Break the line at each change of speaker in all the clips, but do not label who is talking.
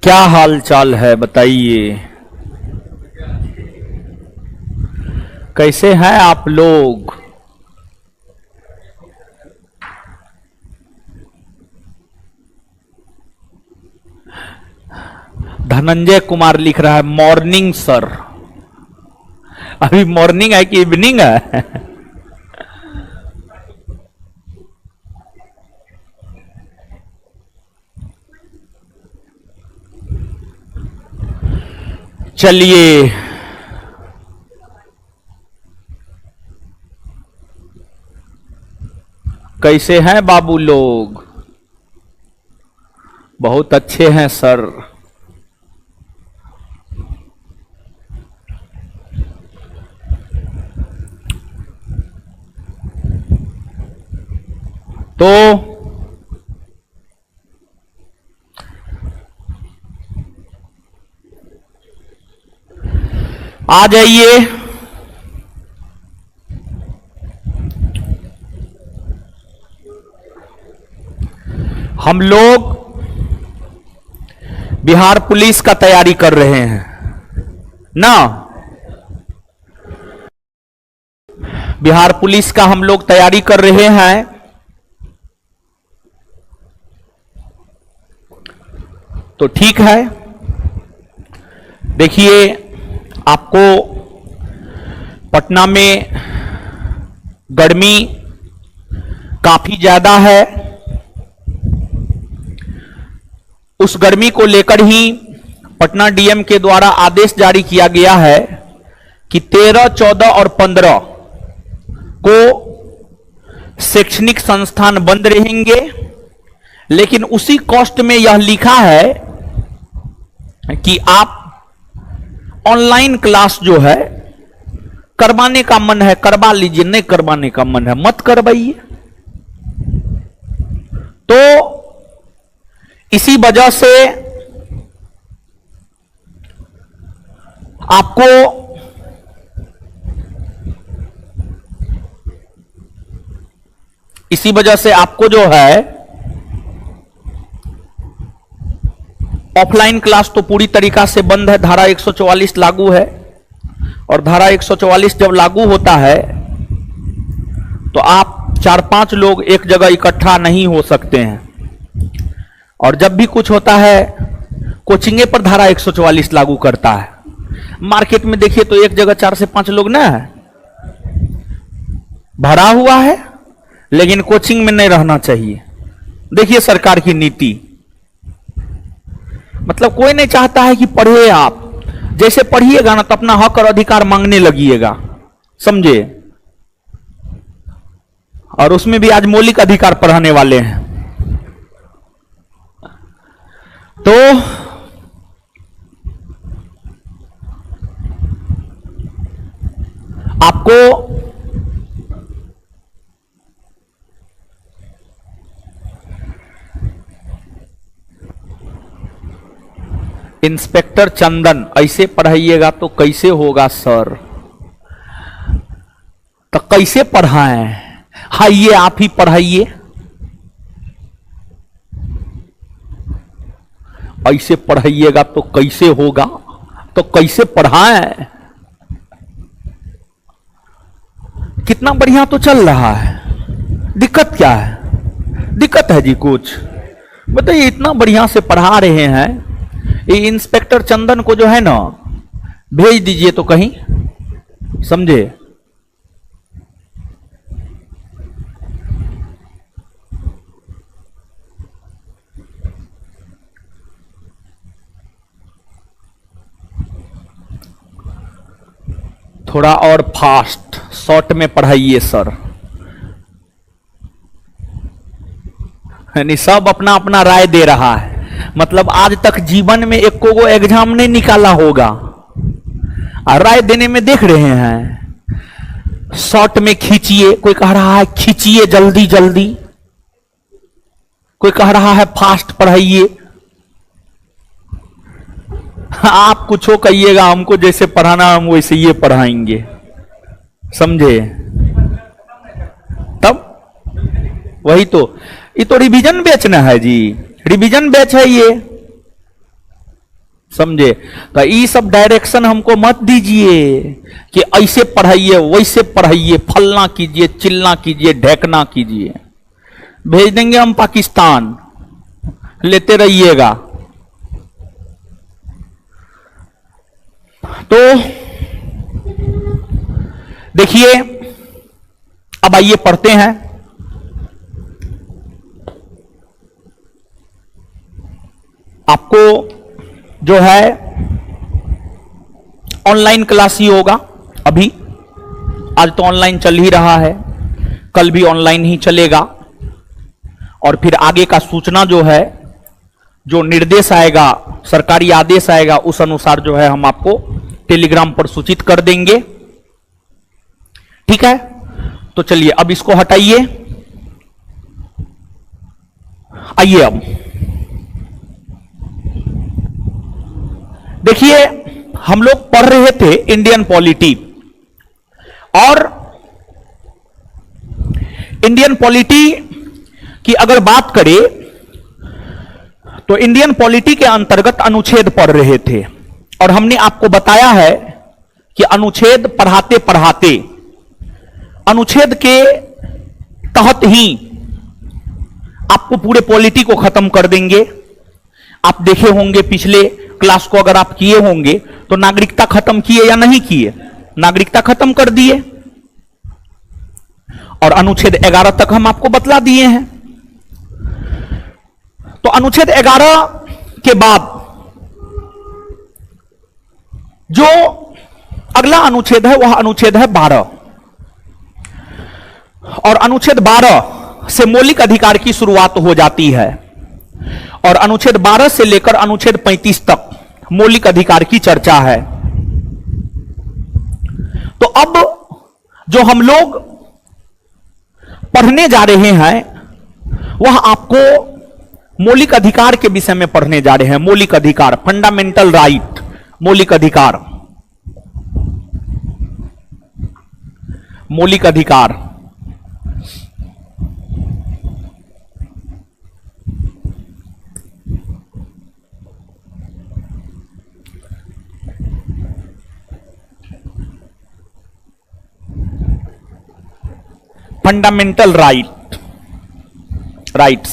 क्या हाल चाल है बताइए। कैसे हैं आप लोग। धनंजय कुमार लिख रहा है मॉर्निंग सर। अभी मॉर्निंग है कि इवनिंग है। चलिए कैसे हैं बाबू लोग। बहुत अच्छे हैं सर। तो आ जाइए। हम लोग बिहार पुलिस का तैयारी कर रहे हैं ना। बिहार पुलिस का हम लोग तैयारी कर रहे हैं। तो ठीक है, देखिए आपको पटना में गर्मी काफी ज्यादा है। उस गर्मी को लेकर ही पटना डीएम के द्वारा आदेश जारी किया गया है कि 13, 14 और 15 को शैक्षणिक संस्थान बंद रहेंगे। लेकिन उसी कॉस्ट में यह लिखा है कि आप ऑनलाइन क्लास जो है करवाने का मन है करवा लीजिए, नहीं करवाने का मन है मत करवाइए। तो इसी वजह से आपको जो है ऑफलाइन क्लास तो पूरी तरीका से बंद है। धारा 144 लागू है और धारा 144 जब लागू होता है तो आप 4-5 लोग एक जगह इकट्ठा नहीं हो सकते हैं। और जब भी कुछ होता है कोचिंगे पर धारा 144 लागू करता है। मार्केट में देखिए तो एक जगह 4 से 5 लोग ना है, भरा हुआ है, लेकिन कोचिंग में नहीं रहना चाहिए। देखिए सरकार की नीति, मतलब कोई नहीं चाहता है कि पढ़िए। आप जैसे पढ़िएगा ना तो अपना हक और अधिकार मांगने लगिएगा, समझे। और उसमें भी आज मौलिक अधिकार पढ़ाने वाले हैं। तो आपको इंस्पेक्टर चंदन ऐसे पढ़ाइएगा तो कैसे होगा सर। तो कैसे पढ़ाएं। आइए आप ही पढ़ाइए। ऐसे पढ़ाइएगा तो कैसे होगा, तो कैसे पढ़ाएं। कितना बढ़िया तो चल रहा है, दिक्कत क्या है। दिक्कत है जी कुछ बताइए। इतना बढ़िया से पढ़ा रहे हैं। ये इंस्पेक्टर चंदन को जो है ना भेज दीजिए तो कहीं, समझे। थोड़ा और फास्ट शॉर्ट में पढ़ाइए सर। यानी सब अपना अपना राय दे रहा है। मतलब आज तक जीवन में एक को एग्जाम नहीं निकाला होगा और राय देने में देख रहे हैं। शॉर्ट में खींचिए, कोई कह रहा है खींचिए जल्दी जल्दी, कोई कह रहा है फास्ट पढ़ाइए। आप कुछ हो कहिएगा, हमको जैसे पढ़ाना हम वैसे ये पढ़ाएंगे, समझे। तब वही तो, ये तो रिवीजन बेचना है जी, रिवीजन बैच है ये। समझे? तो ये सब डायरेक्शन हमको मत दीजिए कि ऐसे पढ़ाइए, वैसे पढ़ाइए, फलना कीजिए, चिल्ला कीजिए, ढेकना कीजिए। भेज देंगे हम पाकिस्तान, लेते रहिएगा। तो देखिए, अब आइए पढ़ते हैं। आपको जो है ऑनलाइन क्लास ही होगा अभी। आज तो ऑनलाइन चल ही रहा है, कल भी ऑनलाइन ही चलेगा। और फिर आगे का सूचना जो है, जो निर्देश आएगा, सरकारी आदेश आएगा, उस अनुसार जो है हम आपको टेलीग्राम पर सूचित कर देंगे। ठीक है? तो चलिए अब इसको हटाइए। आइए अब देखिए, हम लोग पढ़ रहे थे इंडियन पॉलिटी, और इंडियन पॉलिटी की अगर बात करें तो इंडियन पॉलिटी के अंतर्गत अनुच्छेद पढ़ रहे थे। और हमने आपको बताया है कि अनुच्छेद पढ़ाते पढ़ाते अनुच्छेद के तहत ही आपको पूरे पॉलिटी को खत्म कर देंगे। आप देखे होंगे पिछले क्लास को अगर आप किए होंगे तो नागरिकता खत्म किए या नहीं किए? नागरिकता खत्म कर दिए, और अनुच्छेद 11 तक हम आपको बतला दिए हैं। तो अनुच्छेद 11 के बाद जो अगला अनुच्छेद है वह अनुच्छेद है 12, और अनुच्छेद 12 से मौलिक अधिकार की शुरुआत हो जाती है, और अनुच्छेद 12 से लेकर अनुच्छेद 35 तक मौलिक अधिकार की चर्चा है। तो अब जो हम लोग पढ़ने जा रहे हैं वह आपको मौलिक अधिकार के विषय में पढ़ने जा रहे हैं। मौलिक अधिकार, फंडामेंटल राइट, मौलिक अधिकार। मौलिक अधिकार फंडामेंटल राइट्स।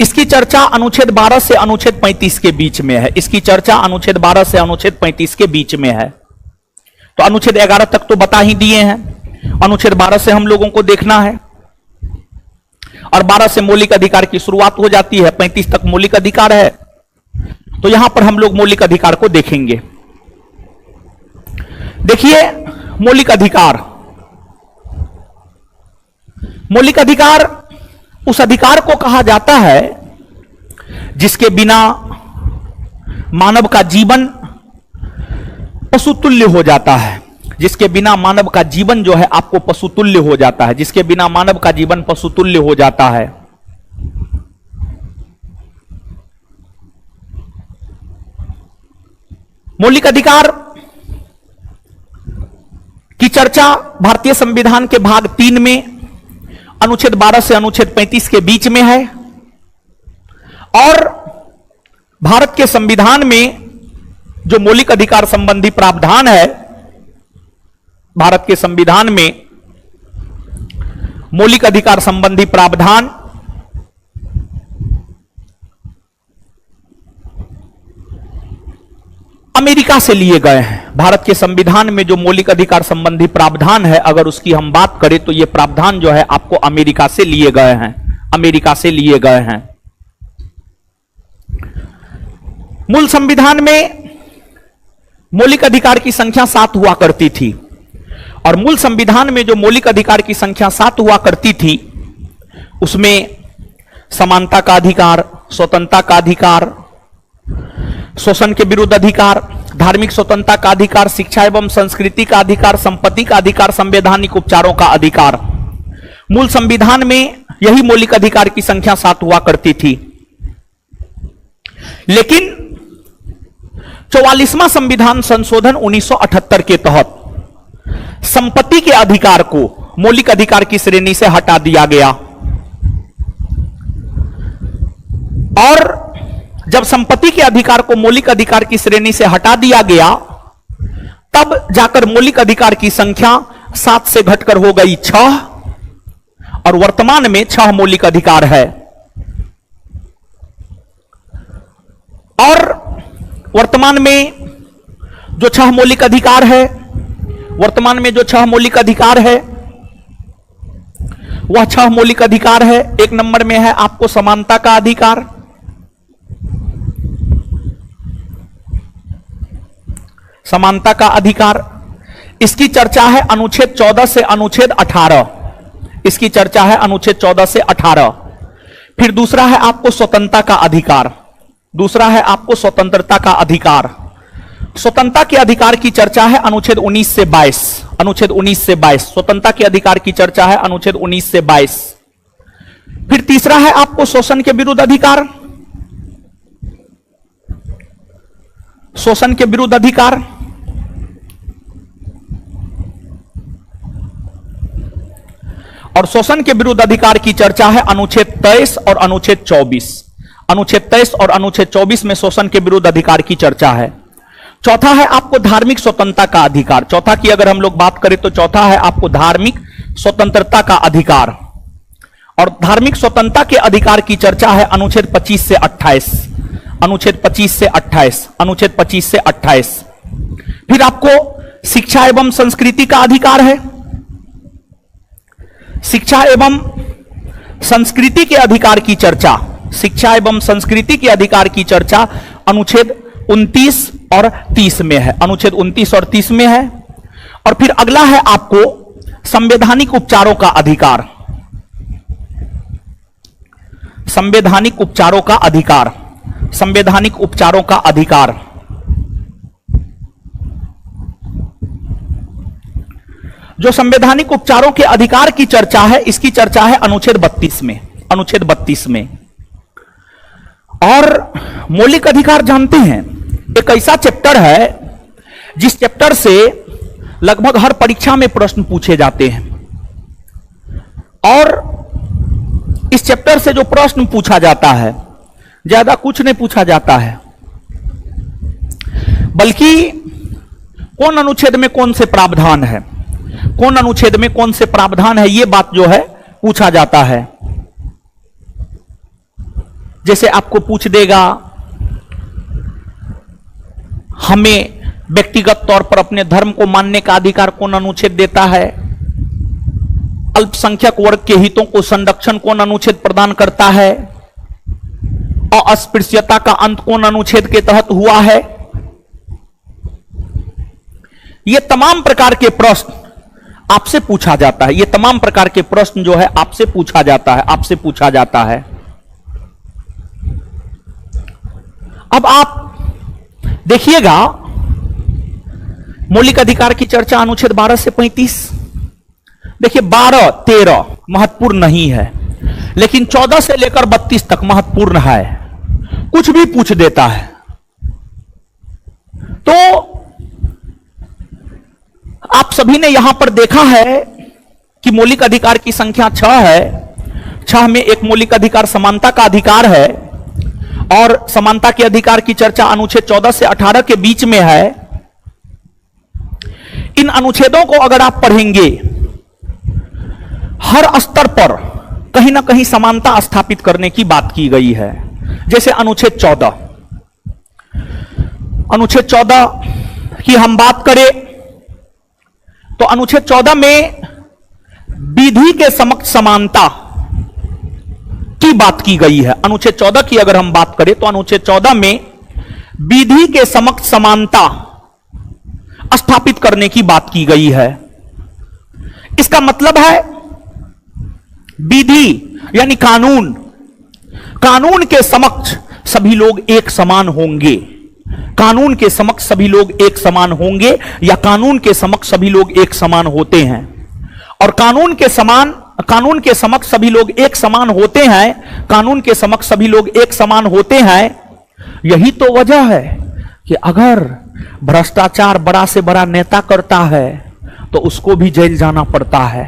इसकी चर्चा अनुच्छेद 12 से अनुच्छेद 35 के बीच में है। इसकी चर्चा अनुच्छेद 12 से अनुच्छेद 35 के बीच में है। तो अनुच्छेद 11 तक तो बता ही दिए हैं, अनुच्छेद 12 से हम लोगों को देखना है, और 12 से मौलिक अधिकार की शुरुआत हो जाती है, 35 तक मौलिक अधिकार है। तो यहां पर हम लोग मौलिक अधिकार को देखेंगे। देखिए, मौलिक अधिकार, मौलिक अधिकार उस अधिकार को कहा जाता है जिसके बिना मानव का जीवन पशुतुल्य हो जाता है। जिसके बिना मानव का जीवन जो है आपको पशुतुल्य हो जाता है। जिसके बिना मानव का जीवन पशुतुल्य हो जाता है। मौलिक अधिकार की चर्चा भारतीय संविधान के भाग 3 में अनुच्छेद 12 से अनुच्छेद 35 के बीच में है, और भारत के संविधान में जो मौलिक अधिकार संबंधी प्रावधान है, भारत के संविधान में मौलिक अधिकार संबंधी प्रावधान अमेरिका से लिए गए हैं। भारत के संविधान में जो मौलिक अधिकार संबंधी प्रावधान है, अगर उसकी हम बात करें तो ये प्रावधान जो है आपको अमेरिका से लिए गए हैं। अमेरिका से लिए गए हैं। मूल संविधान में मौलिक अधिकार की संख्या 7 हुआ करती थी, और मूल संविधान में जो मौलिक अधिकार की संख्या 7 हुआ करती थी उसमें समानता का अधिकार, स्वतंत्रता का अधिकार, शोषण के विरुद्ध अधिकार, धार्मिक स्वतंत्रता का अधिकार, शिक्षा एवं संस्कृति का अधिकार, संपत्ति का अधिकार, संवैधानिक उपचारों का अधिकार। मूल संविधान में यही मौलिक अधिकार की संख्या 7 हुआ करती थी। लेकिन 44वां संविधान संशोधन 1978 के तहत संपत्ति के अधिकार को मौलिक अधिकार की श्रेणी से हटा दिया गया, और जब संपत्ति के अधिकार को मौलिक अधिकार की श्रेणी से हटा दिया गया, तब जाकर मौलिक अधिकार की संख्या 7 से घटकर हो गई 6 और वर्तमान में 6 मौलिक अधिकार है। और वर्तमान में जो 6 मौलिक अधिकार है, वर्तमान में जो 6 मौलिक अधिकार है वह 6 मौलिक अधिकार है। एक नंबर में है आपको समानता का अधिकार, समानता का अधिकार। इसकी चर्चा है अनुच्छेद 14 से अनुच्छेद 18, इसकी चर्चा है अनुच्छेद 14 से 18। फिर दूसरा है आपको स्वतंत्रता का अधिकार, दूसरा है आपको स्वतंत्रता का अधिकार। स्वतंत्रता के अधिकार की चर्चा है अनुच्छेद 19 से 22, अनुच्छेद 19 से 22। स्वतंत्रता के अधिकार की चर्चा है अनुच्छेद 19 से 22। फिर तीसरा है आपको शोषण के विरुद्ध अधिकार, शोषण के विरुद्ध अधिकार। और शोषण के विरुद्ध अधिकार की चर्चा है अनुच्छेद 23 और अनुच्छेद 24। अनुच्छेद 23 और अनुच्छेद 24 में शोषण के विरुद्ध अधिकार की चर्चा है। चौथा है आपको धार्मिक स्वतंत्रता का अधिकार। चौथा की अगर हम लोग बात करें तो चौथा है आपको धार्मिक स्वतंत्रता का अधिकार। और धार्मिक स्वतंत्रता के अधिकार की चर्चा है अनुच्छेद 25 से 28, अनुच्छेद 25 से 28, अनुच्छेद 25 से 28। फिर आपको शिक्षा एवं संस्कृति का अधिकार है, शिक्षा एवं संस्कृति के अधिकार की चर्चा, शिक्षा एवं संस्कृति के अधिकार की चर्चा अनुच्छेद 29 और 30 में है, अनुच्छेद 29 और 30 में है। और फिर अगला है आपको संवैधानिक उपचारों का अधिकार, संवैधानिक उपचारों का अधिकार, संवैधानिक उपचारों का अधिकार। जो संवैधानिक उपचारों के अधिकार की चर्चा है, इसकी चर्चा है अनुच्छेद 32 में, अनुच्छेद 32 में। और मौलिक अधिकार जानते हैं एक ऐसा चैप्टर है जिस चैप्टर से लगभग हर परीक्षा में प्रश्न पूछे जाते हैं। और इस चैप्टर से जो प्रश्न पूछा जाता है ज्यादा कुछ नहीं पूछा जाता है, बल्कि कौन अनुच्छेद में कौन से प्रावधान है, कौन अनुच्छेद में कौन से प्रावधान है, यह बात जो है पूछा जाता है। जैसे आपको पूछ देगा हमें व्यक्तिगत तौर पर अपने धर्म को मानने का अधिकार कौन अनुच्छेद देता है, अल्पसंख्यक वर्ग के हितों को संरक्षण कौन अनुच्छेद प्रदान करता है, अस्पृश्यता का अंत कौन अनुच्छेद के तहत हुआ है। ये तमाम प्रकार के प्रश्न आपसे पूछा जाता है, ये तमाम प्रकार के प्रश्न जो है आपसे पूछा जाता है, आपसे पूछा जाता है। अब आप देखिएगा मौलिक अधिकार की चर्चा अनुच्छेद 12 से 35। देखिए 12, 13 महत्वपूर्ण नहीं है, लेकिन 14 से लेकर 32 तक महत्वपूर्ण है, कुछ भी पूछ देता है। तो आप सभी ने यहां पर देखा है कि मौलिक अधिकार की संख्या 6 है। 6 में एक मौलिक अधिकार समानता का अधिकार है, और समानता के अधिकार की चर्चा अनुच्छेद 14 से 18 के बीच में है। इन अनुच्छेदों को अगर आप पढ़ेंगे, हर स्तर पर कहीं ना कहीं समानता स्थापित करने की बात की गई है। जैसे अनुच्छेद 14, अनुच्छेद 14 की हम बात करें तो अनुच्छेद 14 में विधि के समक्ष समानता की बात की गई है। अनुच्छेद 14 की अगर हम बात करें तो अनुच्छेद 14 में विधि के समक्ष समानता स्थापित करने की बात की गई है। इसका मतलब है विधि यानी कानून, कानून के समक्ष सभी लोग एक समान होंगे, कानून के समक्ष सभी लोग एक समान होंगे, या कानून के समक्ष सभी लोग एक समान होते हैं। और कानून के समक्ष सभी लोग एक समान होते हैं, कानून के समक्ष सभी लोग एक समान होते हैं। यही तो वजह है कि अगर भ्रष्टाचार बड़ा से बड़ा नेता करता है तो उसको भी जेल जाना पड़ता है,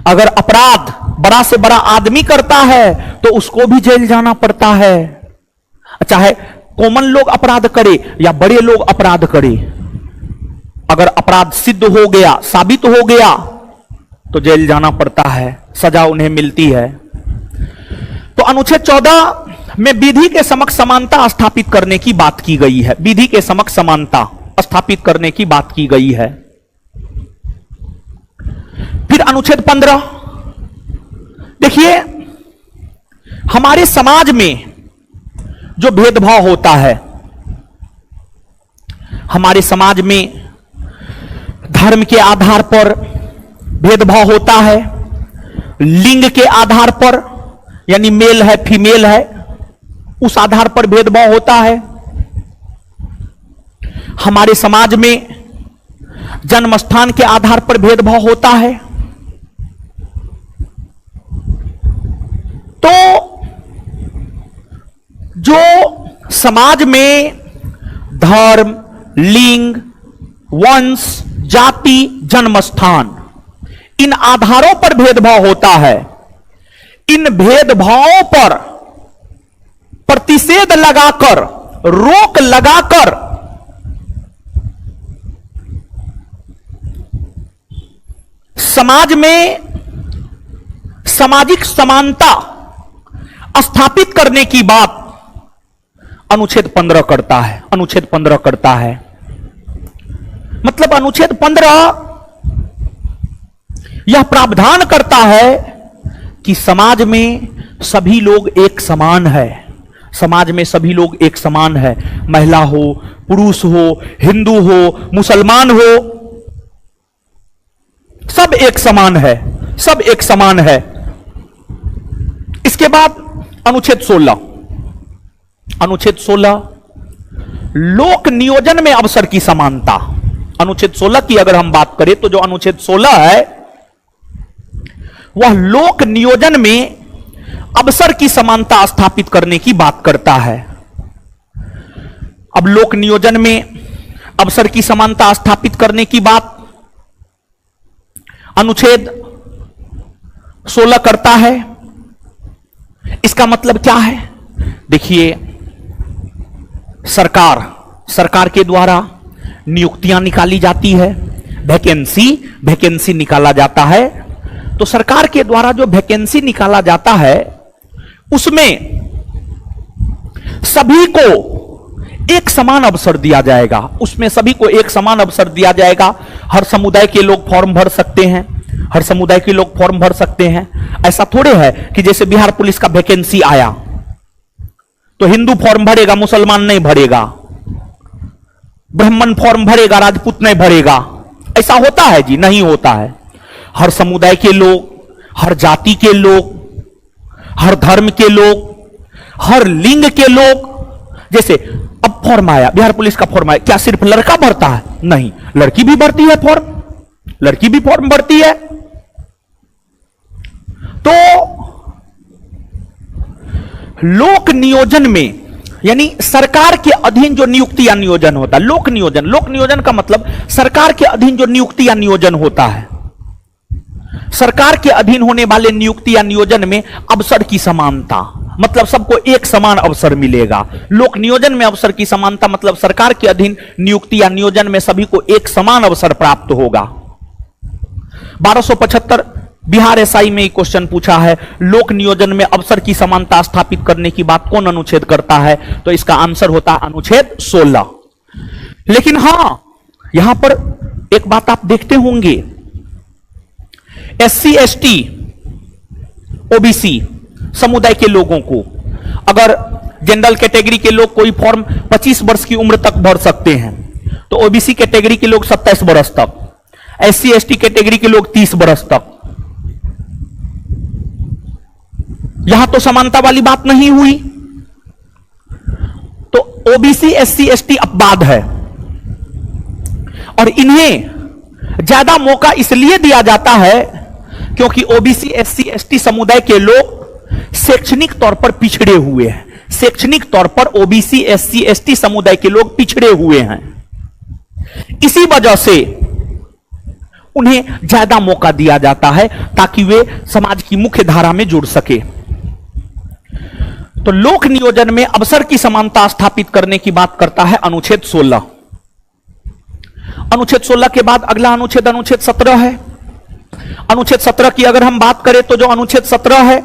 अगर अपराध बड़ा से बड़ा आदमी करता है तो उसको भी जेल जाना पड़ता है, चाहे कॉमन लोग अपराध करे या बड़े लोग अपराध करे, अगर अपराध सिद्ध हो गया, साबित हो गया, तो जेल जाना पड़ता है, सजा उन्हें मिलती है। तो अनुच्छेद 14 में विधि के समक्ष समानता स्थापित करने की बात की गई है। विधि के समक्ष समानता स्थापित करने की बात की गई है। फिर अनुच्छेद 15, देखिए हमारे समाज में जो भेदभाव होता है, हमारे समाज में धर्म के आधार पर भेदभाव होता है, लिंग के आधार पर, यानी मेल है फीमेल है, उस आधार पर भेदभाव होता है। हमारे समाज में जन्म स्थान के आधार पर भेदभाव होता है। तो जो समाज में धर्म, लिंग, वंश, जाति, जन्म स्थान, इन आधारों पर भेदभाव होता है, इन भेदभावों पर प्रतिषेध लगाकर, रोक लगाकर समाज में सामाजिक समानता स्थापित करने की बात अनुच्छेद 15 करता है। अनुच्छेद 15 करता है, मतलब अनुच्छेद 15 यह प्रावधान करता है कि समाज में सभी लोग एक समान है। समाज में सभी लोग एक समान है, महिला हो, पुरुष हो, हिंदू हो, मुसलमान हो, सब एक समान है, सब एक समान है। इसके बाद अनुच्छेद 16, अनुच्छेद 16 लोक नियोजन में अवसर की समानता। अनुच्छेद 16 की अगर हम बात करें तो जो अनुच्छेद 16 है वह लोक नियोजन में अवसर की समानता स्थापित करने की बात करता है। अब लोक नियोजन में अवसर की समानता स्थापित करने की बात अनुच्छेद 16 करता है। इसका मतलब क्या है? देखिए, सरकार के द्वारा नियुक्तियां निकाली जाती है, वैकेंसी निकाला जाता है। तो सरकार के द्वारा जो वैकेंसी निकाला जाता है उसमें सभी को एक समान अवसर दिया जाएगा, उसमें सभी को एक समान अवसर दिया जाएगा। हर समुदाय के लोग फॉर्म भर सकते हैं, हर समुदाय के लोग फॉर्म भर सकते हैं। ऐसा थोड़े है कि जैसे बिहार पुलिस का वैकेंसी आया तो हिंदू फॉर्म भरेगा, मुसलमान नहीं भरेगा, ब्राह्मण फॉर्म भरेगा, राजपूत नहीं भरेगा। ऐसा होता है जी? नहीं होता है। हर समुदाय के लोग, हर जाति के लोग, हर धर्म के लोग, हर लिंग के लोग, जैसे अब फॉर्म आया, बिहार पुलिस का फॉर्म आया, क्या सिर्फ लड़का भरता है? नहीं, लड़की भी भरती है फॉर्म, लड़की भी फॉर्म भरती है। तो लोक नियोजन में, यानी सरकार के अधीन जो नियुक्ति या नियोजन होता है, लोक नियोजन का मतलब सरकार के अधीन जो नियुक्ति या नियोजन होता है, सरकार के अधीन होने वाले नियुक्ति या नियोजन में अवसर की समानता, मतलब सबको एक समान अवसर मिलेगा। लोक नियोजन में अवसर की समानता मतलब सरकार के अधीन नियुक्ति या नियोजन में सभी को एक समान अवसर प्राप्त होगा। 1275 बिहार एसआई में क्वेश्चन पूछा है, लोक नियोजन में अवसर की समानता स्थापित करने की बात कौन अनुच्छेद करता है? तो इसका आंसर होता है अनुच्छेद 16। लेकिन हां, यहां पर एक बात आप देखते होंगे, एससी, एसटी, ओबीसी समुदाय के लोगों को, अगर जनरल कैटेगरी के लोग कोई फॉर्म 25 वर्ष की उम्र तक भर सकते हैं, तो ओबीसी कैटेगरी के लोग 27 वर्ष तक, एससी एसटी कैटेगरी के लोग 30 वर्ष तक। यहां तो समानता वाली बात नहीं हुई, तो ओबीसी, एससी, एसटी अपवाद है और इन्हें ज्यादा मौका इसलिए दिया जाता है क्योंकि ओबीसी, एससी, एसटी समुदाय के लोग शैक्षणिक तौर पर पिछड़े हुए हैं। शैक्षणिक तौर पर ओबीसी, एससी, एसटी समुदाय के लोग पिछड़े हुए हैं। इसी वजह से उन्हें ज्यादा मौका दिया जाता है ताकि वे समाज की मुख्य धारा में जुड़ सके। तो लोक नियोजन में अवसर की समानता स्थापित करने की बात करता है अनुच्छेद 16। अनुच्छेद 16 के बाद अगला अनुच्छेद अनुच्छेद 17 है। अनुच्छेद 17 की अगर हम बात करें तो जो अनुच्छेद 17 है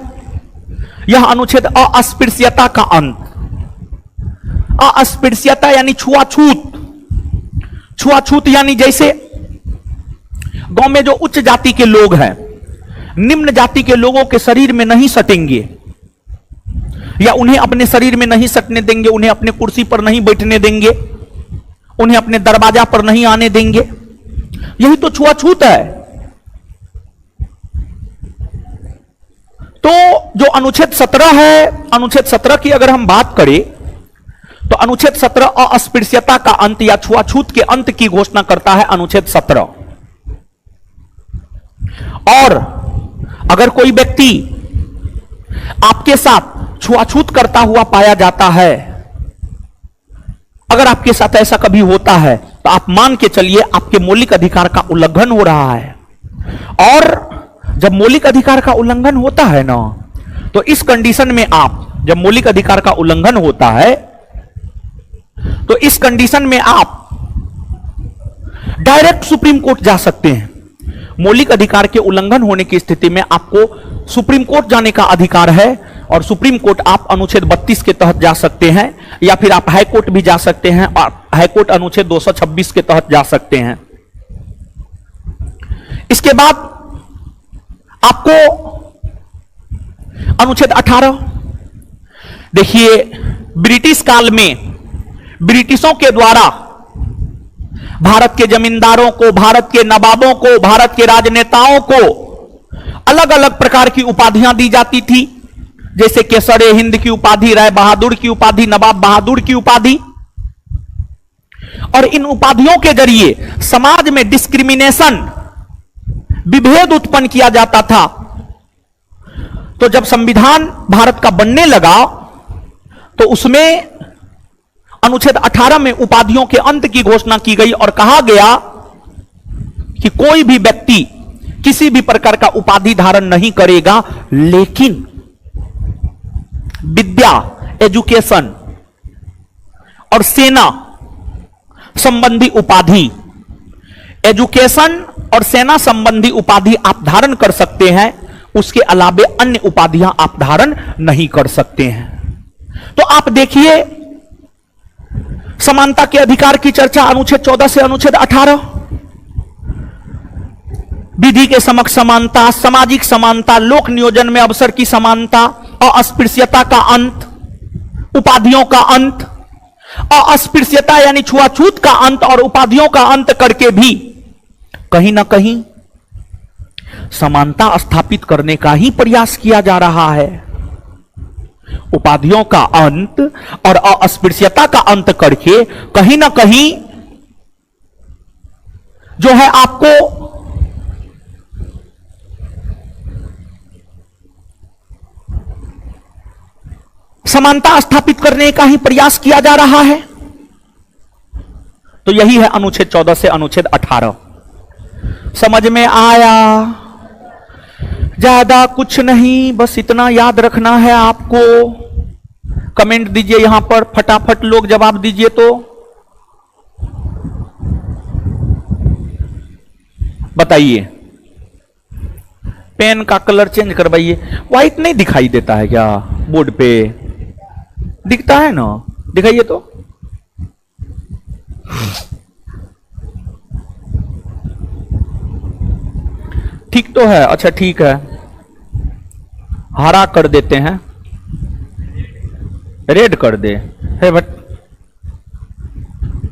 यह अनुच्छेद अस्पृश्यता का अंत। अस्पृश्यता यानी छुआछूत। छुआछूत यानी जैसे गांव में जो उच्च जाति के लोग हैं निम्न जाति के लोगों के शरीर में नहीं सटेंगे या उन्हें अपने शरीर में नहीं सटने देंगे, उन्हें अपने कुर्सी पर नहीं बैठने देंगे, उन्हें अपने दरवाजा पर नहीं आने देंगे। यही तो छुआछूत है। तो जो अनुच्छेद 17 है, अनुच्छेद 17 की अगर हम बात करें तो अनुच्छेद 17 अस्पृश्यता का अंत या छुआछूत के अंत की घोषणा करता है अनुच्छेद 17। और अगर कोई व्यक्ति आपके साथ छुआछूत करता हुआ पाया जाता है, अगर आपके साथ ऐसा कभी होता है तो आप मान के चलिए आपके मौलिक अधिकार का उल्लंघन हो रहा है। और जब मौलिक अधिकार का उल्लंघन होता है ना, तो इस कंडीशन में आप, जब मौलिक अधिकार का उल्लंघन होता है तो इस कंडीशन में आप डायरेक्ट सुप्रीम कोर्ट जा सकते हैं। मौलिक अधिकार के उल्लंघन होने की स्थिति में आपको सुप्रीम कोर्ट जाने का अधिकार है और सुप्रीम कोर्ट आप अनुच्छेद 32 के तहत जा सकते हैं या फिर आप हाई कोर्ट भी जा सकते हैं और हाई कोर्ट अनुच्छेद 226 के तहत जा सकते हैं। इसके बाद आपको अनुच्छेद 18, देखिए ब्रिटिश काल में ब्रिटिशों के द्वारा भारत के जमींदारों को, भारत के नवाबों को, भारत के राजनेताओं को अलग अलग प्रकार की उपाधियां दी जाती थी, जैसे केसरे हिंद की उपाधि, राय बहादुर की उपाधि, नवाब बहादुर की उपाधि। और इन उपाधियों के जरिए समाज में डिस्क्रिमिनेशन, विभेद उत्पन्न किया जाता था। तो जब संविधान भारत का बनने लगा तो उसमें अनुच्छेद 18 में उपाधियों के अंत की घोषणा की गई और कहा गया कि कोई भी व्यक्ति किसी भी प्रकार का उपाधि धारण नहीं करेगा, लेकिन विद्या, एजुकेशन और सेना संबंधी उपाधि, एजुकेशन और सेना संबंधी उपाधि आप धारण कर सकते हैं, उसके अलावे अन्य उपाधियां आप धारण नहीं कर सकते हैं। तो आप देखिए समानता के अधिकार की चर्चा अनुच्छेद 14 से अनुच्छेद 18, विधि के समक्ष समानता, सामाजिक समानता, लोक नियोजन में अवसर की समानता, अस्पृश्यता का अंत, उपाधियों का अंत, अस्पृश्यता यानी छुआछूत का अंत और उपाधियों का अंत करके भी कहीं ना कहीं समानता स्थापित करने का ही प्रयास किया जा रहा है। उपाधियों का अंत और अस्पृश्यता का अंत करके कहीं ना कहीं जो है आपको समानता स्थापित करने का ही प्रयास किया जा रहा है। तो यही है अनुच्छेद 14 से अनुच्छेद 18। समझ में आया? ज्यादा कुछ नहीं, बस इतना याद रखना है आपको। कमेंट दीजिए यहां पर, फटाफट लोग जवाब दीजिए। तो बताइए, पेन का कलर चेंज करवाइए। व्हाइट नहीं दिखाई देता है क्या बोर्ड पे? दिखता है ना, दिखाइए तो। ठीक तो है, अच्छा ठीक है, हरा कर देते हैं, रेड कर दे है, बट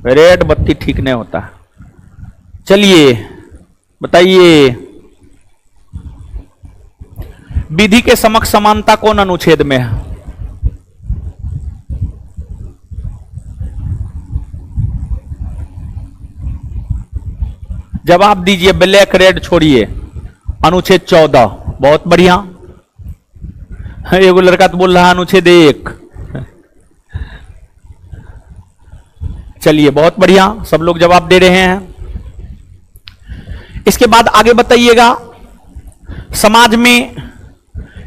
रेड बत्ती ठीक नहीं होता। चलिए बताइए, विधि के समक्ष समानता कौन अनुच्छेद में है? जवाब दीजिए, ब्लैक रेड छोड़िए। अनुच्छेद 14। बहुत बढ़िया। एगो लड़का तो बोल रहा है अनुच्छेद 1। चलिए बहुत बढ़िया, सब लोग जवाब दे रहे हैं। इसके बाद आगे बताइएगा, समाज में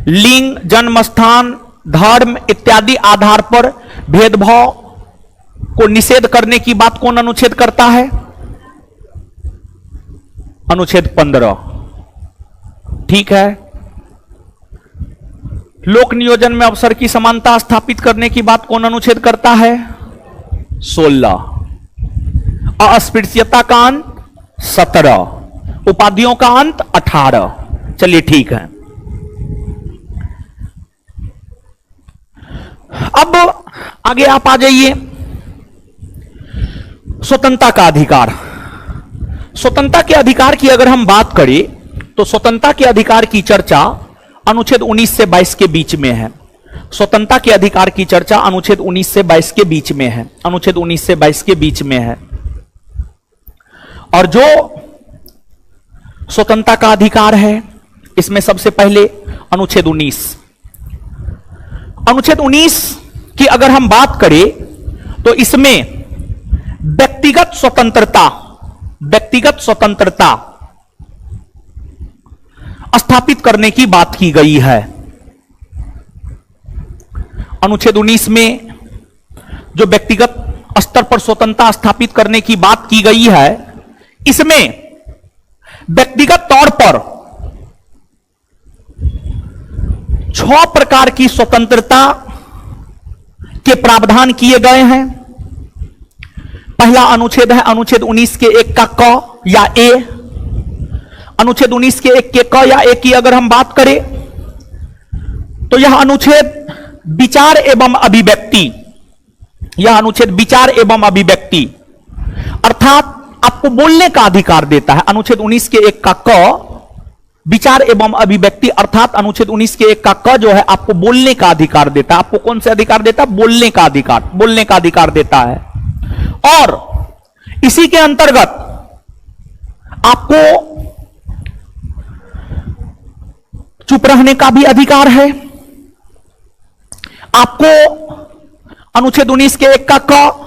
लिंग, जन्म स्थान, धर्म इत्यादि आधार पर भेदभाव को निषेध करने की बात कौन अनुच्छेद करता है? अनुच्छेद 15। ठीक है। लोक नियोजन में अवसर की समानता स्थापित करने की बात कौन अनुच्छेद करता है? 16। अस्पृश्यता का अंत 17, उपाधियों का अंत 18। चलिए ठीक है। अब आगे आप आ जाइए। स्वतंत्रता का अधिकार। स्वतंत्रता के अधिकार की अगर हम बात करें तो स्वतंत्रता के अधिकार की चर्चा अनुच्छेद 19 से 22 के बीच में है। स्वतंत्रता के अधिकार की चर्चा अनुच्छेद 19 से 22 के बीच में है। अनुच्छेद 19 से 22 के बीच में है। और जो स्वतंत्रता का अधिकार है इसमें सबसे पहले अनुच्छेद 19। अनुच्छेद 19 की अगर हम बात करें तो इसमें व्यक्तिगत स्वतंत्रता स्थापित करने की बात की गई है। अनुच्छेद 19 में जो व्यक्तिगत स्तर पर स्वतंत्रता स्थापित करने की बात की गई है, इसमें व्यक्तिगत तौर पर 6 प्रकार की स्वतंत्रता के प्रावधान किए गए हैं। पहला अनुच्छेद है अनुच्छेद 19 के 1 का क या ए। अनुच्छेद 19 के 1 के क या ए की अगर हम बात करें तो यह अनुच्छेद विचार एवं अभिव्यक्ति, यह अनुच्छेद विचार एवं अभिव्यक्ति अर्थात आपको बोलने का अधिकार देता है। अनुच्छेद 19 के 1 का क विचार एवं अभिव्यक्ति अर्थात अनुच्छेद 19 के 1 का क जो है आपको बोलने का अधिकार देता है। आपको कौन से अधिकार देता है? बोलने का अधिकार देता है। और इसी के अंतर्गत आपको चुप रहने का भी अधिकार है। आपको अनुच्छेद 19 के 1 का क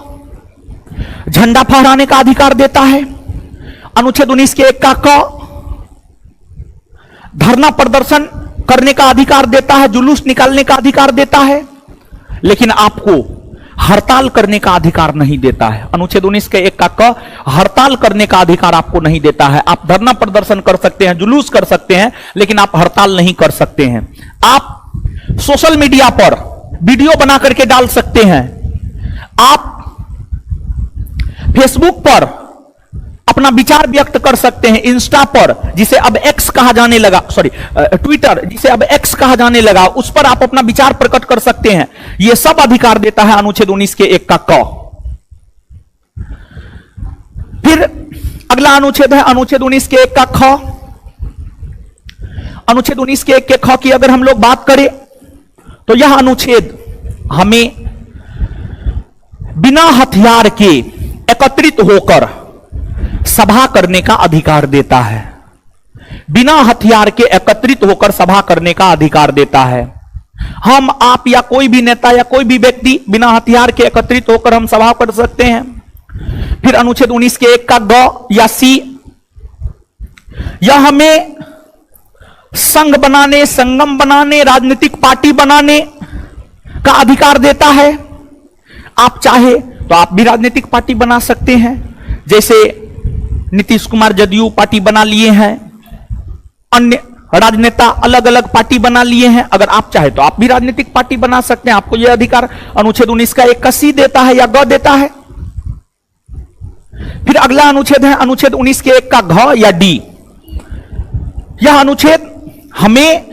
झंडा फहराने का अधिकार देता है। अनुच्छेद 19 के 1 का क धरना प्रदर्शन करने का अधिकार देता है, जुलूस निकालने का अधिकार देता है, लेकिन आपको हड़ताल करने का अधिकार नहीं देता है। अनुच्छेद 19 के 1 का क हड़ताल करने का अधिकार आपको नहीं देता है। आप धरना प्रदर्शन कर सकते हैं, जुलूस कर सकते हैं, लेकिन आप हड़ताल नहीं कर सकते हैं। आप सोशल मीडिया पर वीडियो बना करके डाल सकते हैं। आप फेसबुक पर अपना विचार व्यक्त कर सकते हैं। इंस्टा पर, जिसे अब एक्स कहा जाने लगा, ट्विटर जिसे अब एक्स कहा जाने लगा, उस पर आप अपना विचार प्रकट कर सकते हैं। यह सब अधिकार देता है अनुच्छेद 19 के 1 का क। फिर अगला अनुच्छेद है अनुच्छेद 19 के 1 का ख। अनुच्छेद 19 के 1 के ख की अगर हम लोग बात करें तो यह अनुच्छेद हमें बिना हथियार के एकत्रित होकर सभा करने का अधिकार देता है। बिना हथियार के एकत्रित होकर सभा करने का अधिकार देता है। हम, आप या कोई भी नेता या कोई भी व्यक्ति बिना हथियार के एकत्रित होकर हम सभा कर सकते हैं। फिर अनुच्छेद 19 के 1 का ग या सी, यह हमें संघ बनाने, संगम बनाने, राजनीतिक पार्टी बनाने का अधिकार देता है। आप चाहे तो आप भी राजनीतिक पार्टी बना सकते हैं, जैसे नीतीश कुमार जदयू पार्टी बना लिए हैं, अन्य राजनेता अलग अलग पार्टी बना लिए हैं। अगर आप चाहे तो आप भी राजनीतिक पार्टी बना सकते हैं। आपको यह अधिकार अनुच्छेद 19 का 1 का सी देता है या ग देता है। फिर अगला अनुच्छेद है अनुच्छेद 19 के 1 का घ या डी। यह अनुच्छेद हमें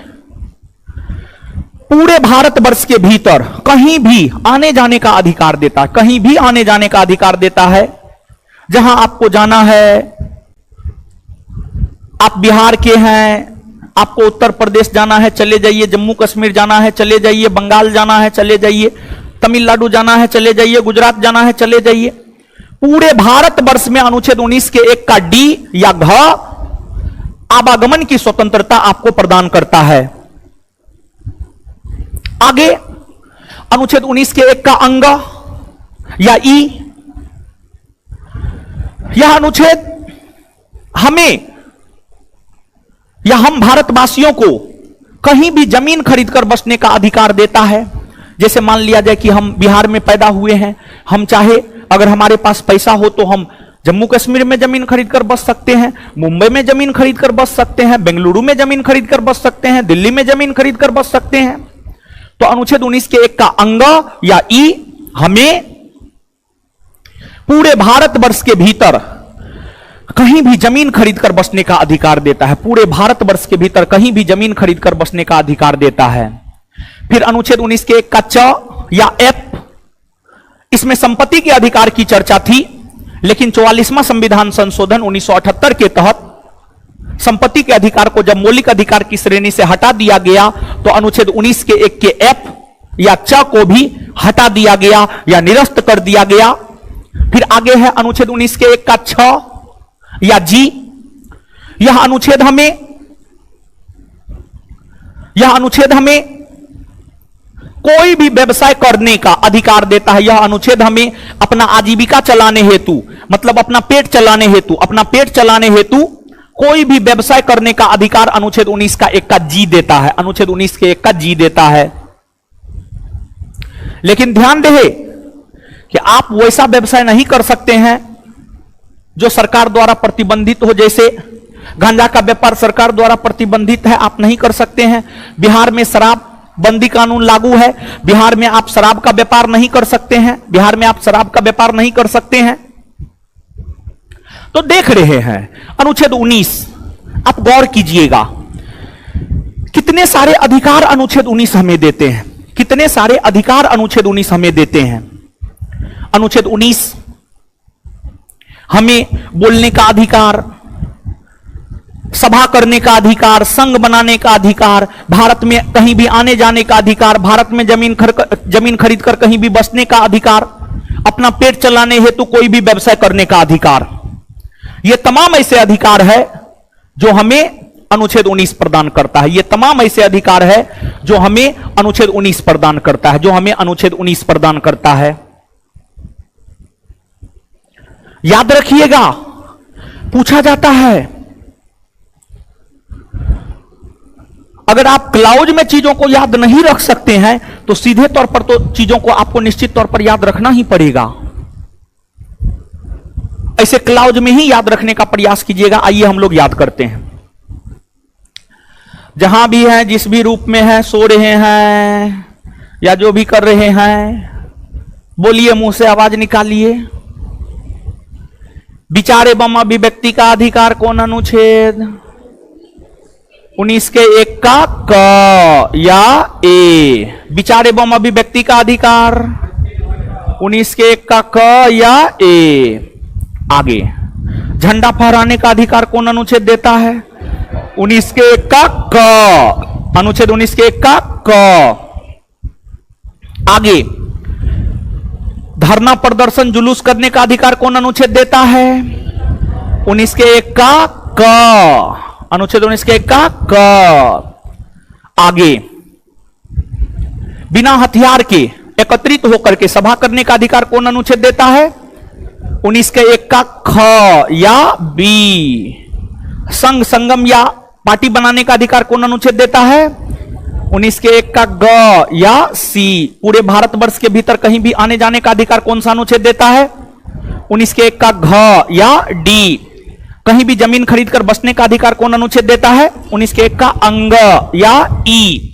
पूरे भारतवर्ष के भीतर कहीं भी आने जाने का अधिकार देता है। कहीं भी आने जाने का अधिकार देता है। जहां आपको जाना है, आप बिहार के हैं, आपको उत्तर प्रदेश जाना है चले जाइए, जम्मू कश्मीर जाना है चले जाइए, बंगाल जाना है चले जाइए, तमिलनाडु जाना है चले जाइए, गुजरात जाना है चले जाइए। पूरे भारतवर्ष में अनुच्छेद 19 के 1 का डी या घ आवागमन की स्वतंत्रता आपको प्रदान करता है। आगे अनुच्छेद 19 के 1 का अंग या ई, यह अनुच्छेद हमें या हम भारतवासियों को कहीं भी जमीन खरीदकर बसने का अधिकार देता है। जैसे मान लिया जाए कि हम बिहार में पैदा हुए हैं, हम चाहे अगर हमारे पास पैसा हो तो हम जम्मू कश्मीर में जमीन खरीद कर बस सकते हैं, मुंबई में जमीन खरीद कर बस सकते हैं, बेंगलुरु में जमीन खरीद कर बस सकते हैं, दिल्ली में जमीन खरीद कर बस सकते हैं। तो अनुच्छेद 19 के 1 का अंग या ई हमें पूरे भारतवर्ष के भीतर कहीं भी जमीन खरीद कर बसने का अधिकार देता है। पूरे भारतवर्ष के भीतर कहीं भी जमीन खरीद कर बसने का अधिकार देता है। फिर अनुच्छेद 19 के 1 का च या एफ, इसमें संपत्ति के अधिकार की चर्चा थी, लेकिन 44वां संविधान संशोधन 1978 के तहत संपत्ति के अधिकार को जब मौलिक अधिकार की श्रेणी से हटा दिया गया तो अनुच्छेद 19 के 1 के एफ या च को भी हटा दिया गया या निरस्त कर दिया गया। फिर आगे है अनुच्छेद 19 के 1 का 6 या जी। यह अनुच्छेद हमें कोई भी व्यवसाय करने का अधिकार देता है। यह अनुच्छेद हमें अपना आजीविका चलाने हेतु, मतलब अपना पेट चलाने हेतु कोई भी व्यवसाय करने का अधिकार अनुच्छेद 19 का 1 का जी देता है। अनुच्छेद 19 के 1 का जी देता है। लेकिन ध्यान रहे कि आप वैसा व्यवसाय नहीं कर सकते हैं जो सरकार द्वारा प्रतिबंधित हो। जैसे गांजा का व्यापार सरकार द्वारा प्रतिबंधित है, आप नहीं कर सकते हैं। बिहार में शराब बंदी कानून लागू है, बिहार में आप शराब का व्यापार नहीं कर सकते हैं। तो देख रहे हैं अनुच्छेद 19, आप गौर कीजिएगा कितने सारे अधिकार अनुच्छेद 19 हमें देते हैं, अनुच्छेद 19 हमें बोलने का अधिकार, सभा करने का अधिकार, संघ बनाने का अधिकार, भारत में कहीं भी आने जाने का अधिकार, भारत में जमीन खरीद कर कहीं भी बसने का अधिकार, अपना पेट चलाने हेतु कोई भी व्यवसाय करने का अधिकार। ये तमाम ऐसे अधिकार है जो हमें अनुच्छेद 19 प्रदान करता है। ये तमाम ऐसे अधिकार है जो हमें अनुच्छेद 19 प्रदान करता है, याद रखिएगा। पूछा जाता है, अगर आप क्लाउज में चीजों को याद नहीं रख सकते हैं तो सीधे तौर पर तो चीजों को आपको निश्चित तौर पर याद रखना ही पड़ेगा। ऐसे क्लाउज में ही याद रखने का प्रयास कीजिएगा। आइए हम लोग याद करते हैं। जहां भी हैं, जिस भी रूप में हैं, सो रहे हैं या जो भी कर रहे हैं, बोलिए, मुंह से आवाज निकालिए। विचार एवं अभिव्यक्ति का अधिकार कौन अनुच्छेद 19 के 1 का क या ए। विचार एवं अभिव्यक्ति का अधिकार 19 के 1 का क या ए। आगे, झंडा फहराने का अधिकार कौन अनुच्छेद देता है 19 के 1 का क, अनुच्छेद 19 के 1 का क। आगे, धरना प्रदर्शन जुलूस करने का अधिकार कौन अनुच्छेद देता है 19 के 1 का क, अनुच्छेद 19 के 1 का क। आगे, बिना हथियार के एकत्रित होकर के सभा करने का अधिकार कौन अनुच्छेद देता है 19 के 1 का ख या बी। संघ, संगम या पार्टी बनाने का अधिकार कौन अनुच्छेद देता है 19 के 1 का ग या सी। पूरे भारतवर्ष के भीतर कहीं भी आने जाने का अधिकार कौन सा अनुच्छेद देता है 19 के 1 का घ या डी। कहीं भी जमीन खरीद कर बसने का अधिकार कौन अनुच्छेद देता है 19 के 1 का अंग या ई।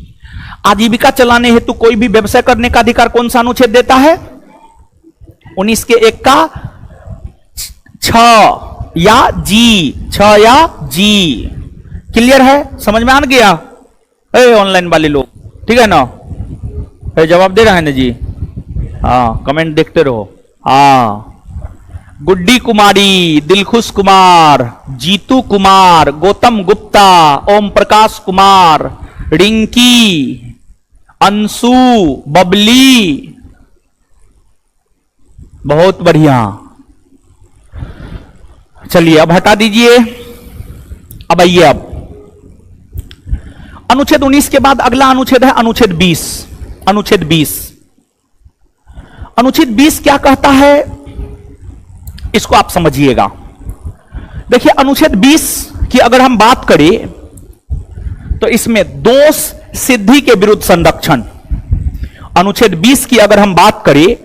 आजीविका चलाने हेतु कोई भी व्यवसाय करने का अधिकार कौन सा अनुच्छेद देता है 19 के 1 का छ या जी। क्लियर है, समझ में आ गया ऑनलाइन वाले लोग? ठीक है ना, जवाब दे रहा है ना जी? हाँ, कमेंट देखते रहो। हाँ, गुड्डी कुमारी, दिलखुश कुमार, जीतू कुमार, गौतम गुप्ता, ओम प्रकाश कुमार, रिंकी, अंशु, बबली, बहुत बढ़िया। चलिए अब हटा दीजिए। अब आइए, अब अनुच्छेद 19 के बाद अगला अनुच्छेद है अनुच्छेद 20। अनुच्छेद 20 क्या कहता है, इसको आप समझिएगा। देखिए, अनुच्छेद 20 की अगर हम बात करें तो इसमें दोष सिद्धि के विरुद्ध संरक्षण अनुच्छेद 20 की अगर हम बात करें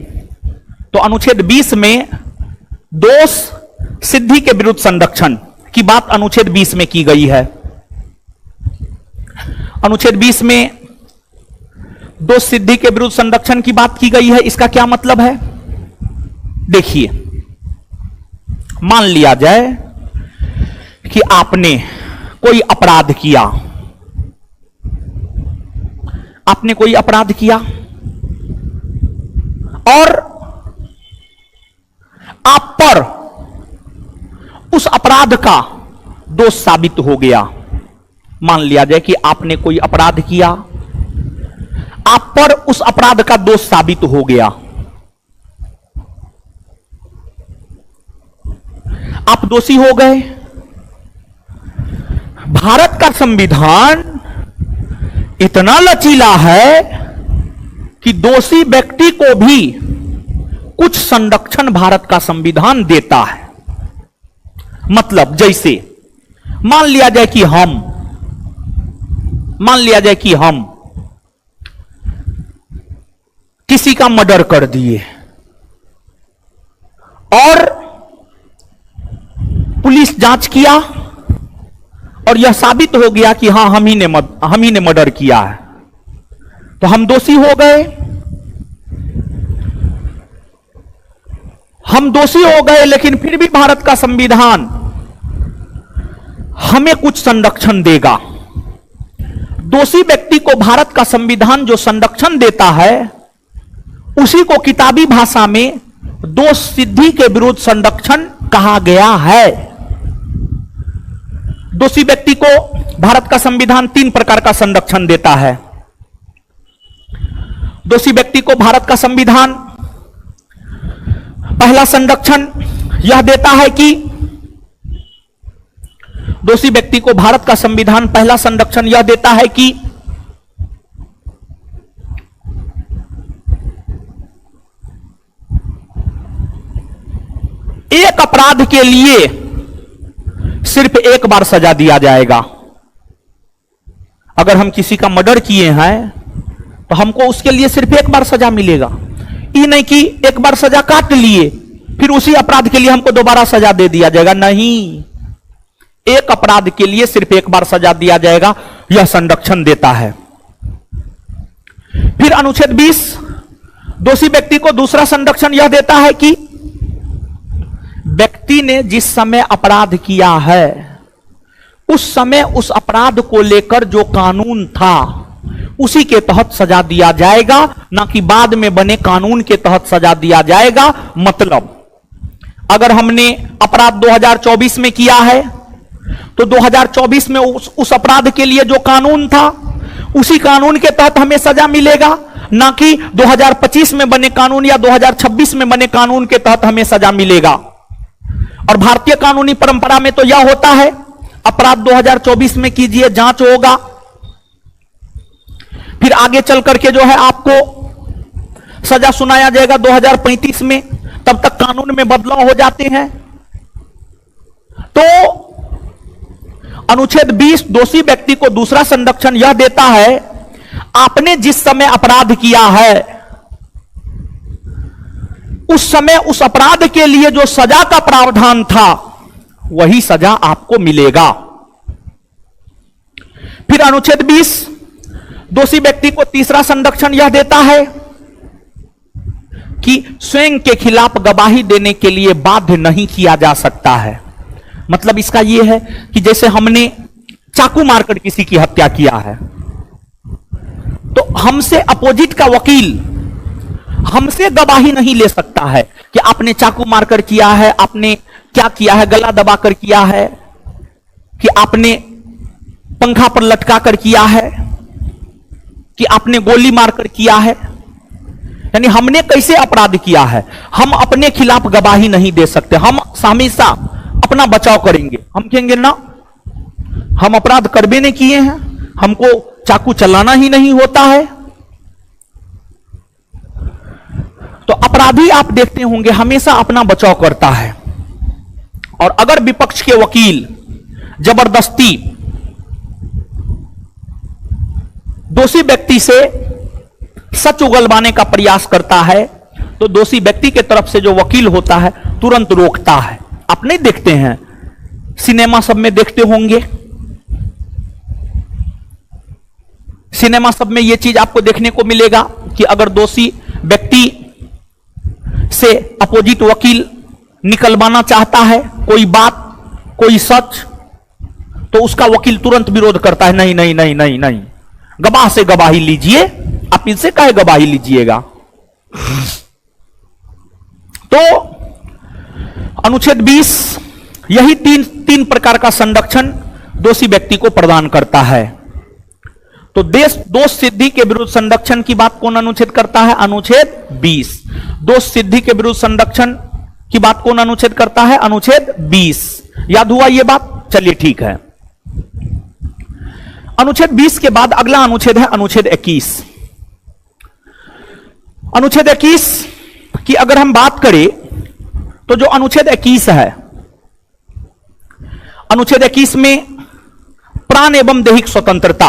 तो अनुच्छेद 20 में दोष सिद्धि के विरुद्ध संरक्षण की बात अनुच्छेद 20 में की गई है। अनुच्छेद 20 में दोष सिद्धि के विरुद्ध संरक्षण की बात की गई है। इसका क्या मतलब है? देखिए, मान लिया जाए कि आपने कोई अपराध किया, आपने कोई अपराध किया और आप पर उस अपराध का दोष साबित हो गया। मान लिया जाए कि आपने कोई अपराध किया, आप पर उस अपराध का दोष साबित हो गया, आप दोषी हो गए। भारत का संविधान इतना लचीला है कि दोषी व्यक्ति को भी कुछ संरक्षण भारत का संविधान देता है। मतलब जैसे मान लिया जाए कि हम किसी का मर्डर कर दिए और पुलिस जांच किया और यह साबित हो गया कि हां हम ही ने मर्डर किया है, तो हम दोषी हो गए। हम दोषी हो गए, लेकिन फिर भी भारत का संविधान हमें कुछ संरक्षण देगा। दोषी व्यक्ति को भारत का संविधान जो संरक्षण देता है उसी को किताबी भाषा में दोष सिद्धि के विरुद्ध संरक्षण कहा गया है। दोषी व्यक्ति को भारत का संविधान 3 प्रकार का संरक्षण देता है। दोषी व्यक्ति को भारत का संविधान पहला संरक्षण यह देता है कि दोषी व्यक्ति को भारत का संविधान पहला संरक्षण यह देता है कि एक अपराध के लिए सिर्फ एक बार सजा दिया जाएगा। अगर हम किसी का मर्डर किए हैं तो हमको उसके लिए सिर्फ एक बार सजा मिलेगा। ये नहीं कि एक बार सजा काट लिए फिर उसी अपराध के लिए हमको दोबारा सजा दे दिया जाएगा। नहीं, एक अपराध के लिए सिर्फ एक बार सजा दिया जाएगा, यह संरक्षण देता है। फिर अनुच्छेद 20 दोषी व्यक्ति को दूसरा संरक्षण यह देता है कि व्यक्ति ने जिस समय अपराध किया है उस समय उस अपराध को लेकर जो कानून था उसी के तहत सजा दिया जाएगा, ना कि बाद में बने कानून के तहत सजा दिया जाएगा। मतलब अगर हमने अपराध 2024 में किया है तो 2024 में उस अपराध के लिए जो कानून था उसी कानून के तहत हमें सजा मिलेगा, ना कि 2025 में बने कानून या 2026 में बने कानून के तहत हमें सजा मिलेगा। और भारतीय कानूनी परंपरा में तो यह होता है, अपराध 2024 में कीजिए, जांच होगा, फिर आगे चल करके जो है आपको सजा सुनाया जाएगा 2035 में, तब तक कानून में बदलाव हो जाते हैं। तो अनुच्छेद 20 दोषी व्यक्ति को दूसरा संरक्षण यह देता है, आपने जिस समय अपराध किया है उस समय उस अपराध के लिए जो सजा का प्रावधान था वही सजा आपको मिलेगा। फिर अनुच्छेद 20 दोषी व्यक्ति को तीसरा संरक्षण यह देता है कि स्वयं के खिलाफ गवाही देने के लिए बाध्य नहीं किया जा सकता है। मतलब इसका यह है कि जैसे हमने चाकू मारकर किसी की हत्या किया है तो हमसे अपोजिट का वकील हमसे गवाही नहीं ले सकता है कि आपने चाकू मारकर किया है, आपने क्या किया है, गला दबाकर किया है, कि आपने पंखा पर लटका कर किया है, कि आपने गोली मारकर किया है। यानी हमने कैसे अपराध किया है हम अपने खिलाफ गवाही नहीं दे सकते। हम हमेशा अपना बचाव करेंगे। हम कहेंगे ना, हम अपराध करबे नहीं किए हैं, हमको चाकू चलाना ही नहीं होता है। तो अपराधी आप देखते होंगे हमेशा अपना बचाव करता है। और अगर विपक्ष के वकील जबरदस्ती दोषी व्यक्ति से सच उगलवाने का प्रयास करता है तो दोषी व्यक्ति के तरफ से जो वकील होता है तुरंत रोकता है। आप नहीं देखते हैं, सिनेमा सब में देखते होंगे, सिनेमा सब में यह चीज आपको देखने को मिलेगा कि अगर दोषी व्यक्ति से अपोजिट वकील निकलवाना चाहता है कोई बात, कोई सच, तो उसका वकील तुरंत विरोध करता है, नहीं नहीं नहीं नहीं नहीं, गवाह से गवाही लीजिए, आप इनसे काहे गवाही लीजिएगा। तो अनुच्छेद 20 यही तीन प्रकार का संरक्षण दोषी व्यक्ति को प्रदान करता है। तो दोष सिद्धि के विरुद्ध संरक्षण की बात कौन अनुच्छेद करता है? अनुच्छेद 20। दोष सिद्धि के विरुद्ध संरक्षण की बात कौन अनुच्छेद करता है? अनुच्छेद 20। याद हुआ ये बात? चलिए ठीक है। अनुच्छेद 20 के बाद अगला अनुच्छेद है अनुच्छेद 21। अनुच्छेद 21 की अगर हम बात करें तो जो अनुच्छेद 21 है, अनुच्छेद 21 में प्राण एवं दैहिक स्वतंत्रता,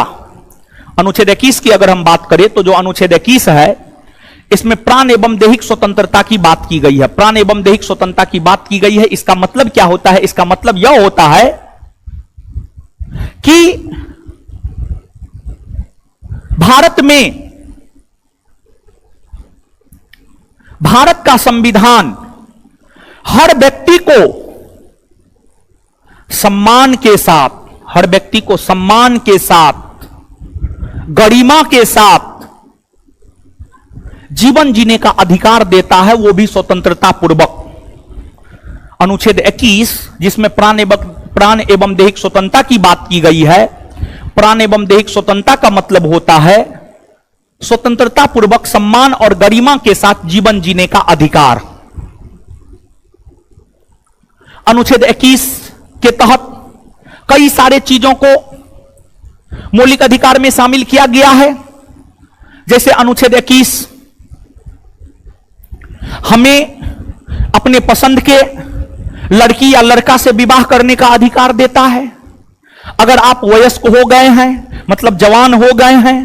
अनुच्छेद 21 की अगर हम बात करें तो जो अनुच्छेद 21 है इसमें प्राण एवं दैहिक स्वतंत्रता की बात की गई है। प्राण एवं दैहिक स्वतंत्रता की बात की गई है, इसका मतलब क्या होता है? इसका मतलब यह होता है कि भारत का संविधान हर व्यक्ति को सम्मान के साथ, हर व्यक्ति को सम्मान के साथ, गरिमा के साथ जीवन जीने का अधिकार देता है, वो भी स्वतंत्रता पूर्वक। अनुच्छेद 21 जिसमें प्राण एवं दैहिक स्वतंत्रता की बात की गई है, प्राण एवं दैहिक स्वतंत्रता का मतलब होता है स्वतंत्रता पूर्वक सम्मान और गरिमा के साथ जीवन जीने का अधिकार। अनुच्छेद 21 के तहत कई सारे चीजों को मौलिक अधिकार में शामिल किया गया है। जैसे अनुच्छेद 21 हमें अपने पसंद के लड़की या लड़का से विवाह करने का अधिकार देता है। अगर आप वयस्क हो गए हैं, मतलब जवान हो गए हैं,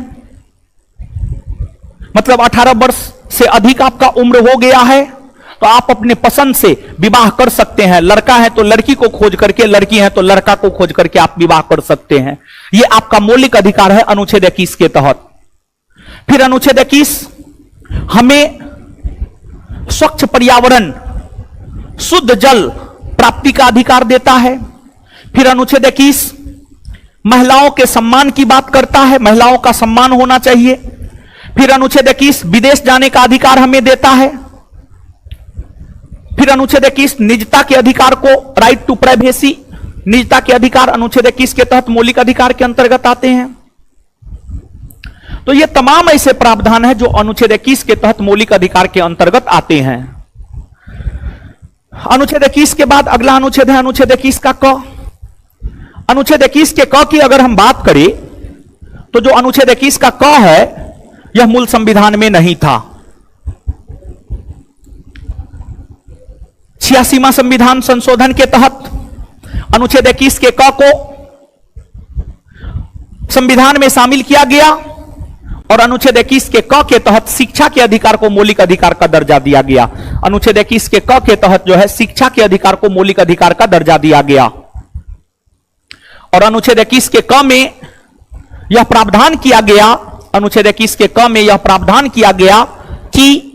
मतलब 18 वर्ष से अधिक आपका उम्र हो गया है, तो आप अपने पसंद से विवाह कर सकते हैं। लड़का है तो लड़की को खोज करके, लड़की है तो लड़का को खोज करके आप विवाह कर सकते हैं। यह आपका मौलिक अधिकार है अनुच्छेद 21 के तहत। फिर अनुच्छेद 21 हमें स्वच्छ पर्यावरण, शुद्ध जल प्राप्ति का अधिकार देता है। फिर अनुच्छेद 21 महिलाओं के सम्मान की बात करता है, महिलाओं का सम्मान होना चाहिए। फिर अनुच्छेद 21 विदेश जाने का अधिकार हमें देता है। फिर अनुच्छेद 21 निजता के अधिकार को, राइट टू प्राइवेसी, निजता के अधिकार अनुच्छेद 21 के तहत मौलिक अधिकार के अंतर्गत आते हैं। तो ये तमाम ऐसे प्रावधान हैं जो अनुच्छेद 21 के तहत मौलिक अधिकार के अंतर्गत आते हैं। अनुच्छेद 21 के बाद अगला अनुच्छेद है अनुच्छेद 21 का क। अनुच्छेद 21 के क की अगर हम बात करें तो जो अनुच्छेद 21 का क है यह मूल संविधान में नहीं था। 86वां संविधान संशोधन के तहत अनुच्छेद 21 के क को संविधान में शामिल किया गया और अनुच्छेद 21 के क के तहत शिक्षा के अधिकार को मौलिक अधिकार का दर्जा दिया गया। अनुच्छेद 21 के क के तहत जो है शिक्षा के अधिकार को मौलिक अधिकार का दर्जा दिया गया। और अनुच्छेद 21 के क में यह प्रावधान किया गया, अनुच्छेद 21 के क में यह प्रावधान किया गया कि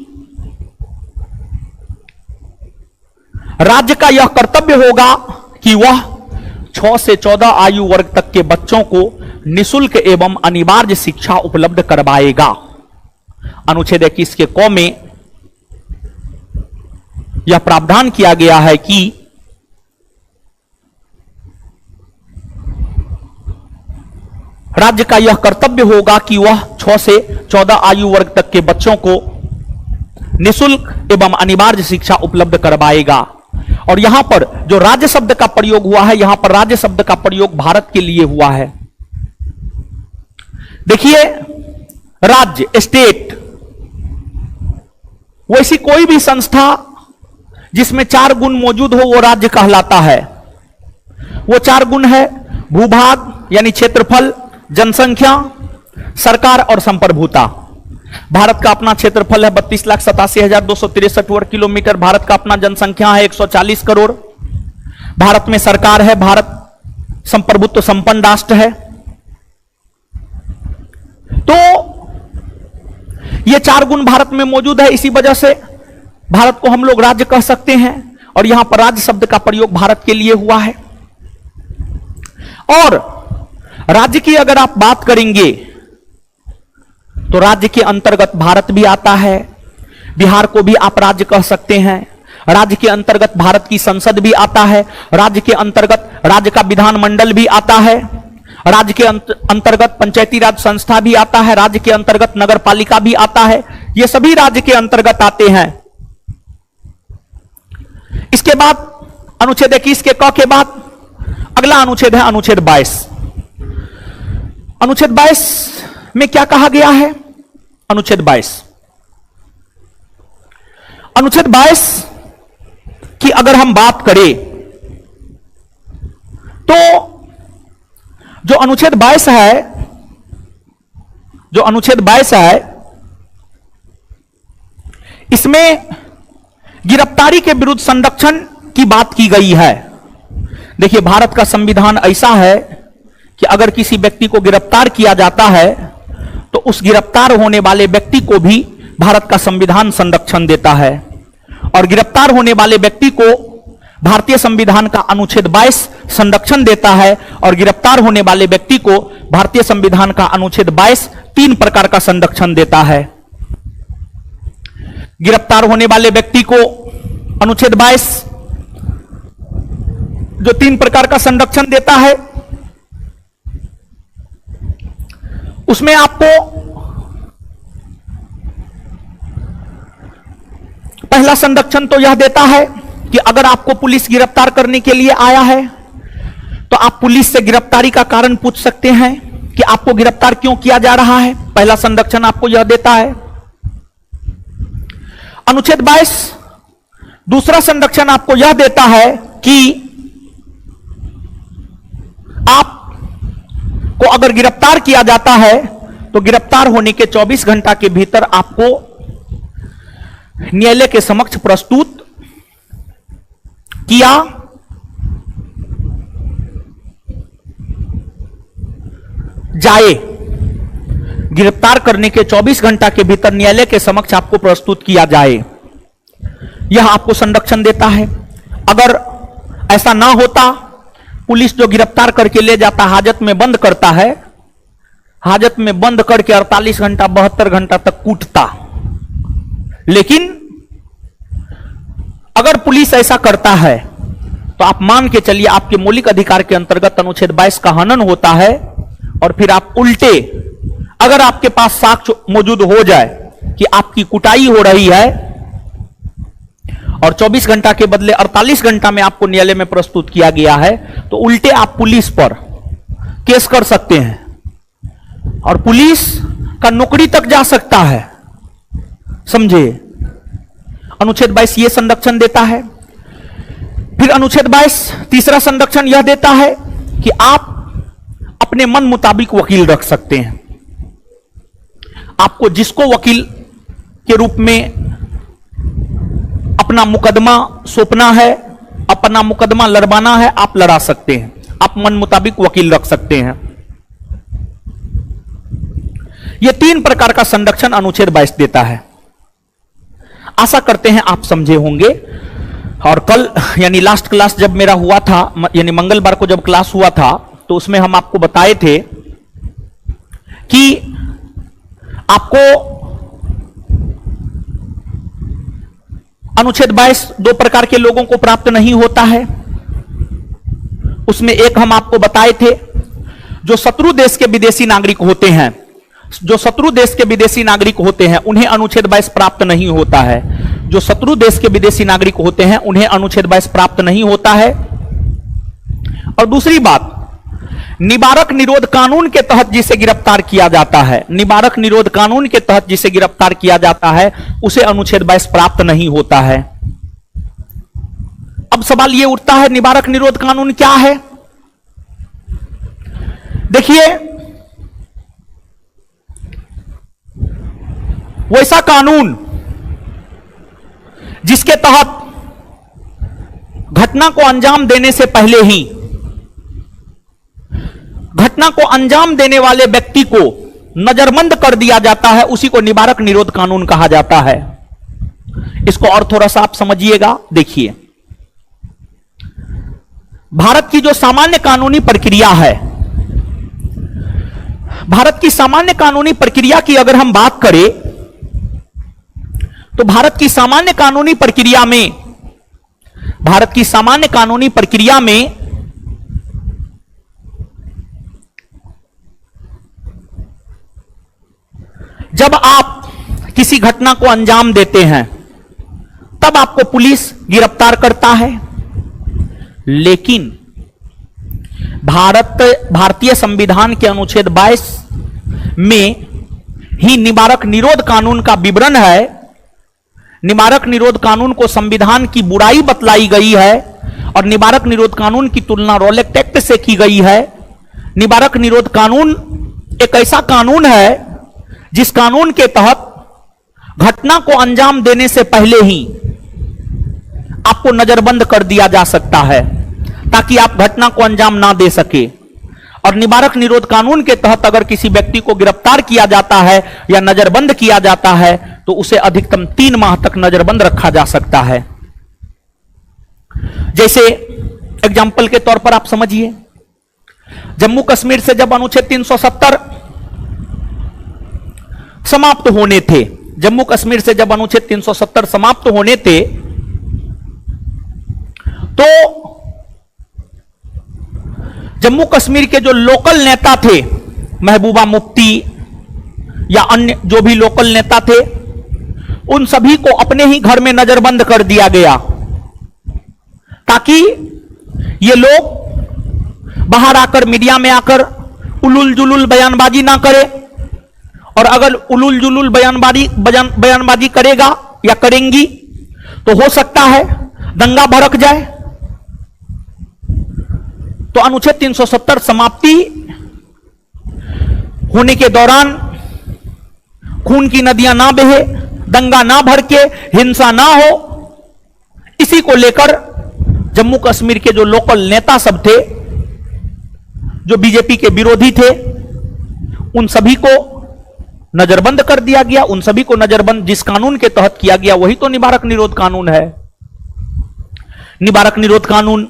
राज्य का यह कर्तव्य होगा कि वह 6 से 14 आयु वर्ग तक के बच्चों को निःशुल्क एवं अनिवार्य शिक्षा उपलब्ध करवाएगा। अनुच्छेद 21 के क में यह प्रावधान किया गया है कि राज्य का यह कर्तव्य होगा कि वह 6 से 14 आयु वर्ग तक के बच्चों को निःशुल्क एवं अनिवार्य शिक्षा उपलब्ध करवाएगा। और यहां पर जो राज्य शब्द का प्रयोग हुआ है, यहां पर राज्य शब्द का प्रयोग भारत के लिए हुआ है। देखिए, राज्य, स्टेट, वैसी कोई भी संस्था जिसमें 4 गुण मौजूद हो वो राज्य कहलाता है। वो 4 गुण है भूभाग यानी क्षेत्रफल, जनसंख्या, सरकार और संप्रभुता। भारत का अपना क्षेत्रफल है 32,87,263 वर्ग किलोमीटर। भारत का अपना जनसंख्या है 140 करोड़। भारत में सरकार है, भारत संप्रभुत्व संपन्न राष्ट्र है। तो ये 4 गुण भारत में मौजूद है, इसी वजह से भारत को हम लोग राज्य कह सकते हैं और यहां पर राज्य शब्द का प्रयोग भारत के लिए हुआ है। और राज्य की अगर आप बात करेंगे तो राज्य के अंतर्गत भारत भी आता है, बिहार को भी आप राज्य कह सकते हैं। राज्य के अंतर्गत भारत की संसद भी आता है, राज्य के अंतर्गत राज्य का विधानमंडल भी आता है, राज्य के अंतर्गत पंचायती राज संस्था भी आता है, राज्य के अंतर्गत नगर पालिका भी आता है। ये सभी राज्य के अंतर्गत आते हैं। इसके बाद अनुच्छेद 21 के क के बाद अगला अनुच्छेद है अनुच्छेद 22। अनुच्छेद 22 में क्या कहा गया है? अनुच्छेद 22 की अगर हम बात करें तो जो अनुच्छेद 22 है, इसमें गिरफ्तारी के विरुद्ध संरक्षण की बात की गई है। देखिए, भारत का संविधान ऐसा है कि अगर किसी व्यक्ति को गिरफ्तार किया जाता है तो उस गिरफ्तार होने वाले व्यक्ति को भी भारत का संविधान संरक्षण देता है। और गिरफ्तार होने वाले व्यक्ति को भारतीय संविधान का अनुच्छेद 22 संरक्षण देता है और गिरफ्तार होने वाले व्यक्ति को भारतीय संविधान का अनुच्छेद 22 3 प्रकार का संरक्षण देता है। गिरफ्तार होने वाले व्यक्ति को अनुच्छेद 22 जो 3 प्रकार का संरक्षण देता है, उसमें आपको पहला संरक्षण तो यह देता है कि अगर आपको पुलिस गिरफ्तार करने के लिए आया है तो आप पुलिस से गिरफ्तारी का कारण पूछ सकते हैं कि आपको गिरफ्तार क्यों किया जा रहा है। पहला संरक्षण आपको यह देता है। अनुच्छेद 22 दूसरा संरक्षण आपको यह देता है कि आपको अगर गिरफ्तार किया जाता है तो गिरफ्तार होने के 24 घंटा के भीतर आपको न्यायालय के समक्ष प्रस्तुत किया जाए। गिरफ्तार करने के 24 घंटा के भीतर न्यायालय के समक्ष आपको प्रस्तुत किया जाए, यह आपको संरक्षण देता है। अगर ऐसा ना होता, पुलिस जो गिरफ्तार करके ले जाता हाजत में बंद करता है, हाजत में बंद करके 48 घंटा 72 घंटा तक कूटता। लेकिन अगर पुलिस ऐसा करता है तो आप मान के चलिए आपके मौलिक अधिकार के अंतर्गत अनुच्छेद 22 का हनन होता है और फिर आप उल्टे, अगर आपके पास साक्ष्य मौजूद हो जाए कि आपकी कुटाई हो रही है और 24 घंटा के बदले 48 घंटा में आपको न्यायालय में प्रस्तुत किया गया है, तो उल्टे आप पुलिस पर केस कर सकते हैं और पुलिस का नौकरी तक जा सकता है। समझे? अनुच्छेद 22 ये संरक्षण देता है। फिर अनुच्छेद 22 तीसरा संरक्षण यह देता है कि आप अपने मन मुताबिक वकील रख सकते हैं। आपको जिसको वकील के रूप में अपना मुकदमा सौंपना है, अपना मुकदमा लड़वाना है, आप लड़ा सकते हैं। आप मन मुताबिक वकील रख सकते हैं। यह 3 प्रकार का संरक्षण अनुच्छेद 22 देता है। आशा करते हैं आप समझे होंगे। और कल यानी लास्ट क्लास जब मेरा हुआ था, यानी मंगलवार को जब क्लास हुआ था, तो उसमें हम आपको बताए थे कि आपको अनुच्छेद 22 2 प्रकार के लोगों को प्राप्त नहीं होता है। उसमें एक हम आपको बताए थे, जो शत्रु देश के विदेशी नागरिक होते हैं, जो शत्रु देश के विदेशी नागरिक होते हैं उन्हें अनुच्छेद 22 प्राप्त नहीं होता है। जो शत्रु देश के विदेशी नागरिक होते हैं उन्हें अनुच्छेद 22 प्राप्त नहीं होता है। और दूसरी बात, निवारक निरोध कानून के तहत जिसे गिरफ्तार किया जाता है, निवारक निरोध कानून के तहत जिसे गिरफ्तार किया जाता है, उसे अनुच्छेद 22 प्राप्त नहीं होता है। अब सवाल यह उठता है, निवारक निरोध कानून क्या है? देखिए, वैसा कानून जिसके तहत घटना को अंजाम देने से पहले ही घटना को अंजाम देने वाले व्यक्ति को नजरबंद कर दिया जाता है, उसी को निवारक निरोध कानून कहा जाता है। इसको और थोड़ा सा आप समझिएगा। देखिए, भारत की जो सामान्य कानूनी प्रक्रिया है, भारत की सामान्य कानूनी प्रक्रिया की अगर हम बात करें तो भारत की सामान्य कानूनी प्रक्रिया में जब आप किसी घटना को अंजाम देते हैं तब आपको पुलिस गिरफ्तार करता है, लेकिन भारतीय संविधान के अनुच्छेद 22 में ही निवारक निरोध कानून का विवरण है। निवारक निरोध कानून को संविधान की बुराई बतलाई गई है और निवारक निरोध कानून की तुलना रॉलेट एक्ट से की गई है। निवारक निरोध कानून एक ऐसा कानून है जिस कानून के तहत घटना को अंजाम देने से पहले ही आपको नजरबंद कर दिया जा सकता है ताकि आप घटना को अंजाम ना दे सके। और निवारक निरोध कानून के तहत अगर किसी व्यक्ति को गिरफ्तार किया जाता है या नजरबंद किया जाता है तो उसे अधिकतम 3 माह तक नजरबंद रखा जा सकता है। जैसे एग्जाम्पल के तौर पर आप समझिए, जम्मू कश्मीर से जब अनुच्छेद 370 समाप्त होने थे, जम्मू कश्मीर से जब अनुच्छेद 370 समाप्त होने थे तो जम्मू कश्मीर के जो लोकल नेता थे, महबूबा मुफ्ती या अन्य जो भी लोकल नेता थे, उन सभी को अपने ही घर में नजरबंद कर दिया गया ताकि ये लोग बाहर आकर मीडिया में आकर उलुल जुलुल बयानबाजी ना करे। और अगर उलुल जुलुल बयानबाजी करेगा या करेंगी तो हो सकता है दंगा भड़क जाए। तो अनुच्छेद 370 समाप्ति होने के दौरान खून की नदियां ना बहे, दंगा ना भड़के, हिंसा ना हो, इसी को लेकर जम्मू कश्मीर के जो लोकल नेता सब थे, जो बीजेपी के विरोधी थे, उन सभी को नजरबंद कर दिया गया। उन सभी को नजरबंद जिस कानून के तहत किया गया वही तो निवारक निरोध कानून है। निवारक निरोध कानून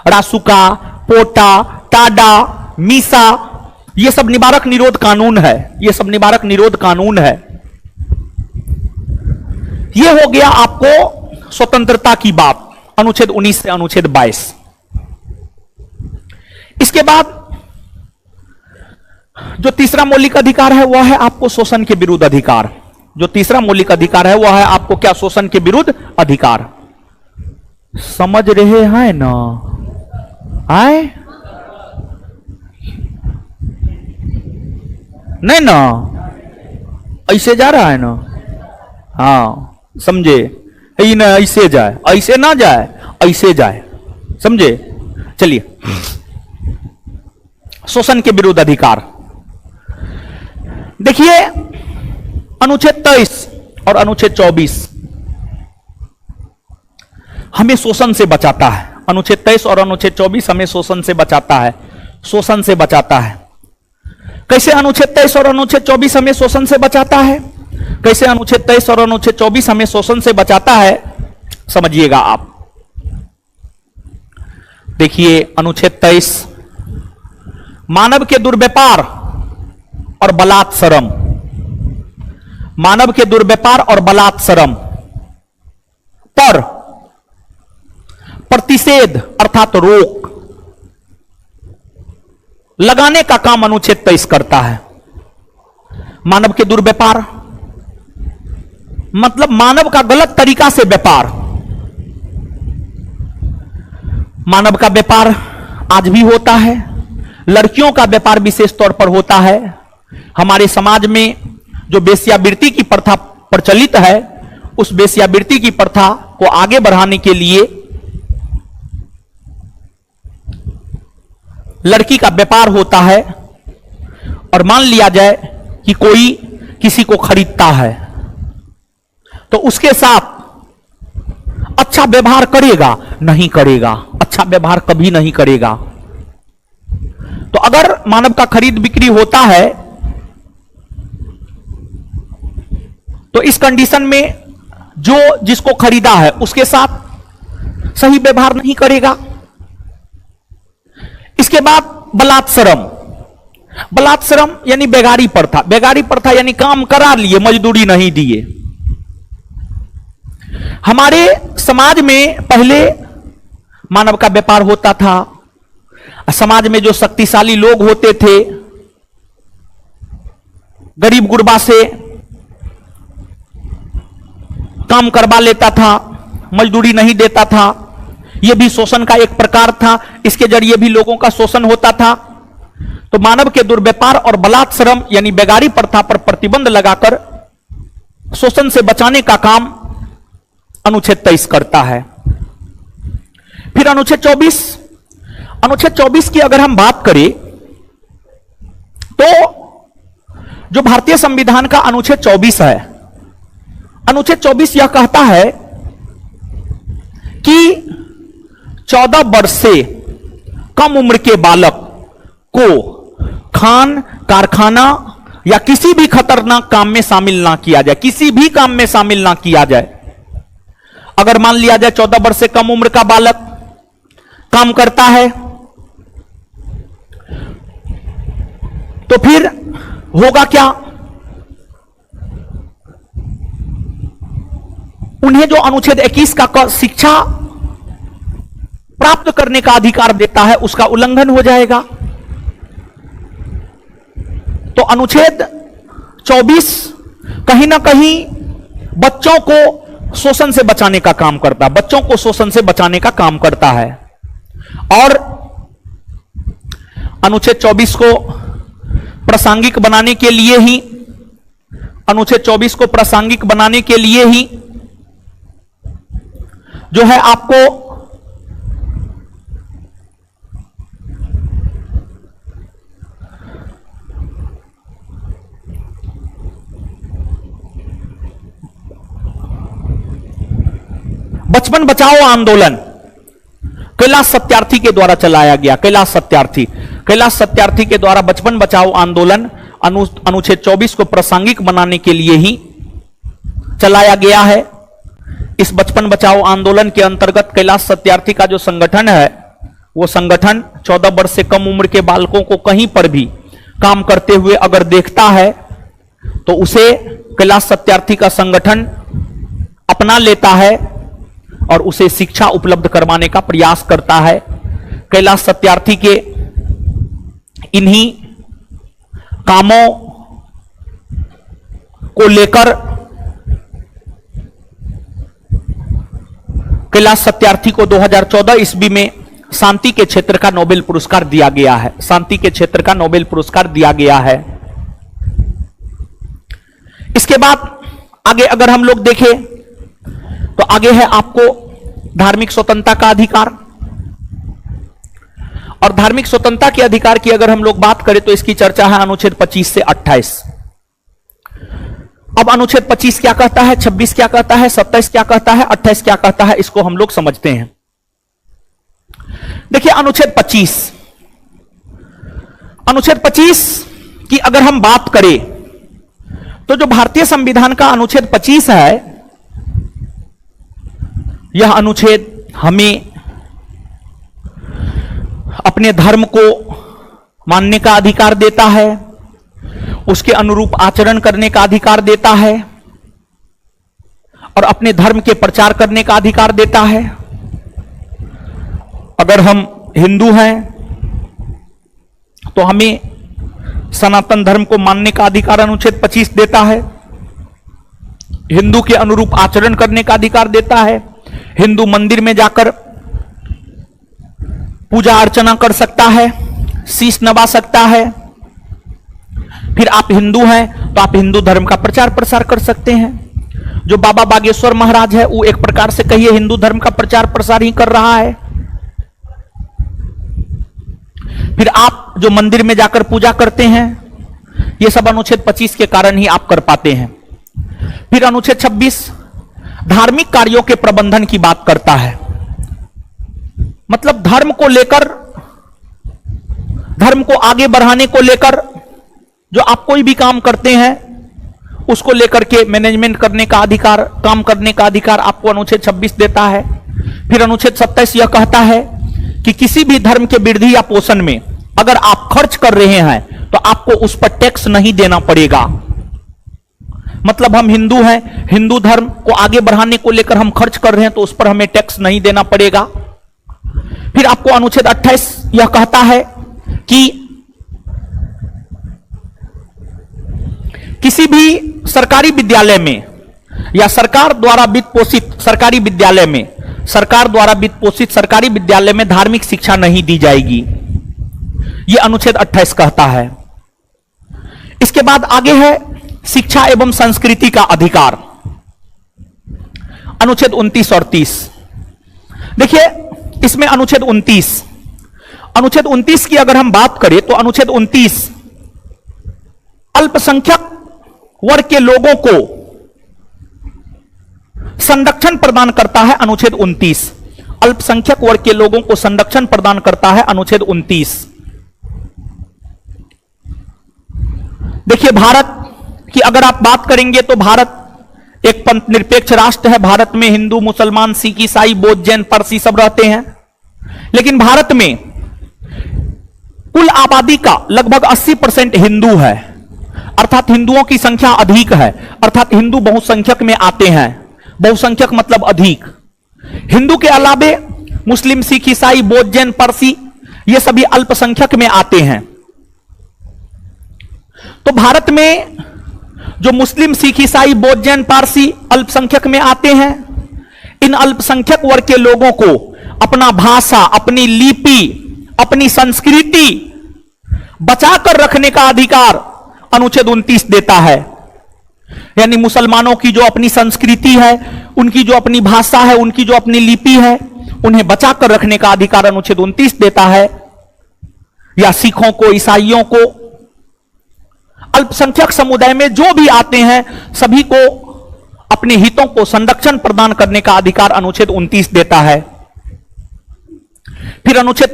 रासुका, पोटा, टाडा, मीसा, ये सब निवारक निरोध कानून है। ये सब निवारक निरोध कानून है। ये हो गया आपको स्वतंत्रता की बात, अनुच्छेद 19 से अनुच्छेद 22। इसके बाद जो तीसरा मौलिक अधिकार है वह है आपको शोषण के विरुद्ध अधिकार। जो तीसरा मौलिक अधिकार है वह है आपको क्या? शोषण के विरुद्ध अधिकार। समझ रहे हैं ना? आए नहीं ना? ऐसे जा रहा है ना? हाँ, समझे? ना ऐसे जाए, ऐसे ना जाए, ऐसे जाए, समझे? चलिए, शोषण के विरुद्ध अधिकार देखिए, अनुच्छेद 23 और अनुच्छेद 24 हमें शोषण से बचाता है। अनुच्छेद 23 और अनुच्छेद 24 हमें शोषण से बचाता है। शोषण से बचाता है। कैसे अनुच्छेद 23 और अनुच्छेद 24 हमें शोषण से बचाता है? कैसे अनुच्छेद 23 और अनुच्छेद 24 हमें शोषण से बचाता है, समझिएगा आप। देखिए, अनुच्छेद 23 मानव के दुर्व्यापार और बलात्सरम, मानव के दुर्व्यापार और बलात्सरम पर प्रतिषेध अर्थात रोक लगाने का काम अनुच्छेद 23 करता है। मानव के दुर्व्यापार मतलब मानव का गलत तरीका से व्यापार। मानव का व्यापार आज भी होता है। लड़कियों का व्यापार विशेष तौर पर होता है। हमारे समाज में जो वेश्यावृत्ति की प्रथा प्रचलित है, उस वेश्यावृत्ति की प्रथा को आगे बढ़ाने के लिए लड़की का व्यापार होता है। और मान लिया जाए कि कोई किसी को खरीदता है, तो उसके साथ अच्छा व्यवहार करेगा? नहीं करेगा, अच्छा व्यवहार कभी नहीं करेगा। तो अगर मानव का खरीद बिक्री होता है तो इस कंडीशन में जो जिसको खरीदा है उसके साथ सही व्यवहार नहीं करेगा। इसके बाद बलात्सरम। बलात्सरम यानी बेगारी प्रथा। बेगारी प्रथा यानी काम करा लिए, मजदूरी नहीं दिए। हमारे समाज में पहले मानव का व्यापार होता था। समाज में जो शक्तिशाली लोग होते थे, गरीब गुरबा से काम करवा लेता था, मजदूरी नहीं देता था। यह भी शोषण का एक प्रकार था, इसके जरिए भी लोगों का शोषण होता था। तो मानव के दुर्व्यापार और बलात्सरम यानी बेगारी प्रथा पर प्रतिबंध लगाकर शोषण से बचाने का काम अनुच्छेद 23 करता है। फिर अनुच्छेद 24। अनुच्छेद 24 की अगर हम बात करें तो जो भारतीय संविधान का अनुच्छेद 24 है, अनुच्छेद 24 यह कहता है कि 14 वर्ष से कम उम्र के बालक को खान, कारखाना या किसी भी खतरनाक काम में शामिल ना किया जाए। किसी भी काम में शामिल ना किया जाए। अगर मान लिया जाए 14 वर्ष से कम उम्र का बालक काम करता है तो फिर होगा क्या? उन्हें जो अनुच्छेद 21 का शिक्षा प्राप्त करने का अधिकार देता है उसका उल्लंघन हो जाएगा। तो अनुच्छेद 24 कहीं ना कहीं बच्चों को शोषण से बचाने का काम करता है। बच्चों को शोषण से बचाने का काम करता है। और अनुच्छेद 24 को प्रासंगिक बनाने के लिए ही, अनुच्छेद 24 को प्रासंगिक बनाने के लिए ही जो है आपको बचपन बचाओ आंदोलन कैलाश सत्यार्थी के द्वारा चलाया गया। कैलाश सत्यार्थी के द्वारा बचपन बचाओ आंदोलन अनुच्छेद 24 को प्रासंगिक बनाने के लिए ही चलाया गया है। इस बचपन बचाओ आंदोलन के अंतर्गत कैलाश सत्यार्थी का जो संगठन है वो संगठन 14 वर्ष से कम उम्र के बालकों को कहीं पर भी काम करते हुए अगर देखता है तो उसे कैलाश सत्यार्थी का संगठन अपना लेता है और उसे शिक्षा उपलब्ध करवाने का प्रयास करता है। कैलाश सत्यार्थी के इन्हीं कामों को लेकर कैलाश सत्यार्थी को 2014 ईस्वी में शांति के क्षेत्र का नोबेल पुरस्कार दिया गया है। शांति के क्षेत्र का नोबेल पुरस्कार दिया गया है। इसके बाद आगे अगर हम लोग देखें तो आगे है आपको धार्मिक स्वतंत्रता का अधिकार। और धार्मिक स्वतंत्रता के अधिकार की अगर हम लोग बात करें तो इसकी चर्चा है अनुच्छेद 25 से 28। अब अनुच्छेद 25 क्या कहता है, 26 क्या कहता है, 27 क्या कहता है, 28 क्या कहता है, इसको हम लोग समझते हैं। देखिए अनुच्छेद 25, अनुच्छेद 25 की अगर हम बात करें तो जो भारतीय संविधान का अनुच्छेद 25 है यह अनुच्छेद हमें अपने धर्म को मानने का अधिकार देता है, उसके अनुरूप आचरण करने का अधिकार देता है और अपने धर्म के प्रचार करने का अधिकार देता है। अगर हम हिंदू हैं तो हमें सनातन धर्म को मानने का अधिकार अनुच्छेद 25 देता है, हिंदू के अनुरूप आचरण करने का अधिकार देता है, हिंदू मंदिर में जाकर पूजा अर्चना कर सकता है, शीश नवा सकता है। फिर आप हिंदू हैं तो आप हिंदू धर्म का प्रचार प्रसार कर सकते हैं। जो बाबा बागेश्वर महाराज है वो एक प्रकार से कहिए हिंदू धर्म का प्रचार प्रसार ही कर रहा है। फिर आप जो मंदिर में जाकर पूजा करते हैं ये सब अनुच्छेद 25 के कारण ही आप कर पाते हैं। फिर अनुच्छेद 26 धार्मिक कार्यों के प्रबंधन की बात करता है। मतलब धर्म को लेकर, धर्म को आगे बढ़ाने को लेकर जो आप कोई भी काम करते हैं उसको लेकर के मैनेजमेंट करने का अधिकार, काम करने का अधिकार आपको अनुच्छेद 26 देता है। फिर अनुच्छेद 27 यह कहता है कि किसी भी धर्म के वृद्धि या पोषण में अगर आप खर्च कर रहे हैं तो आपको उस पर टैक्स नहीं देना पड़ेगा। मतलब हम हिंदू हैं, हिंदू धर्म को आगे बढ़ाने को लेकर हम खर्च कर रहे हैं तो उस पर हमें टैक्स नहीं देना पड़ेगा। फिर आपको अनुच्छेद 28 यह कहता है कि किसी भी सरकारी विद्यालय में या सरकार द्वारा वित्त पोषित सरकारी विद्यालय में, सरकार द्वारा वित्त पोषित सरकारी विद्यालय में धार्मिक शिक्षा नहीं दी जाएगी, यह अनुच्छेद 28 कहता है। इसके बाद आगे है शिक्षा एवं संस्कृति का अधिकार, अनुच्छेद 29 और 30। देखिए इसमें अनुच्छेद 29 की अगर हम बात करें तो अनुच्छेद 29 अल्पसंख्यक वर्ग के लोगों को संरक्षण प्रदान करता है। अनुच्छेद 29 अल्पसंख्यक वर्ग के लोगों को संरक्षण प्रदान करता है। अनुच्छेद 29। देखिए भारत की अगर आप बात करेंगे तो भारत एक पंथ निरपेक्ष राष्ट्र है। भारत में हिंदू, मुसलमान, सिख, ईसाई, बौद्ध, जैन, पारसी सब रहते हैं। लेकिन भारत में कुल आबादी का लगभग 80% हिंदू है, अर्थात हिंदुओं की संख्या अधिक है, अर्थात हिंदू बहुसंख्यक में आते हैं। बहुसंख्यक मतलब अधिक। हिंदू के अलावे मुस्लिम, सिख, ईसाई, बौद्ध, जैन, पारसी ये सभी अल्पसंख्यक में आते हैं। तो भारत में जो मुस्लिम, सिख, ईसाई, बौद्ध, जैन, पारसी अल्पसंख्यक में आते हैं, इन अल्पसंख्यक वर्ग के लोगों को अपना भाषा, अपनी लिपि, अपनी संस्कृति बचाकर रखने का अधिकार अनुच्छेद 29 देता है। यानी मुसलमानों की जो अपनी संस्कृति है, उनकी जो अपनी भाषा है, उनकी जो अपनी लिपि है, उन्हें बचाकर रखने का अधिकार अनुच्छेद 29 देता है। या सिखों को, ईसाइयों को, अल्पसंख्यक समुदाय में जो भी आते हैं सभी को अपने हितों को संरक्षण प्रदान करने का अधिकार अनुच्छेद 29 देता है। फिर अनुच्छेद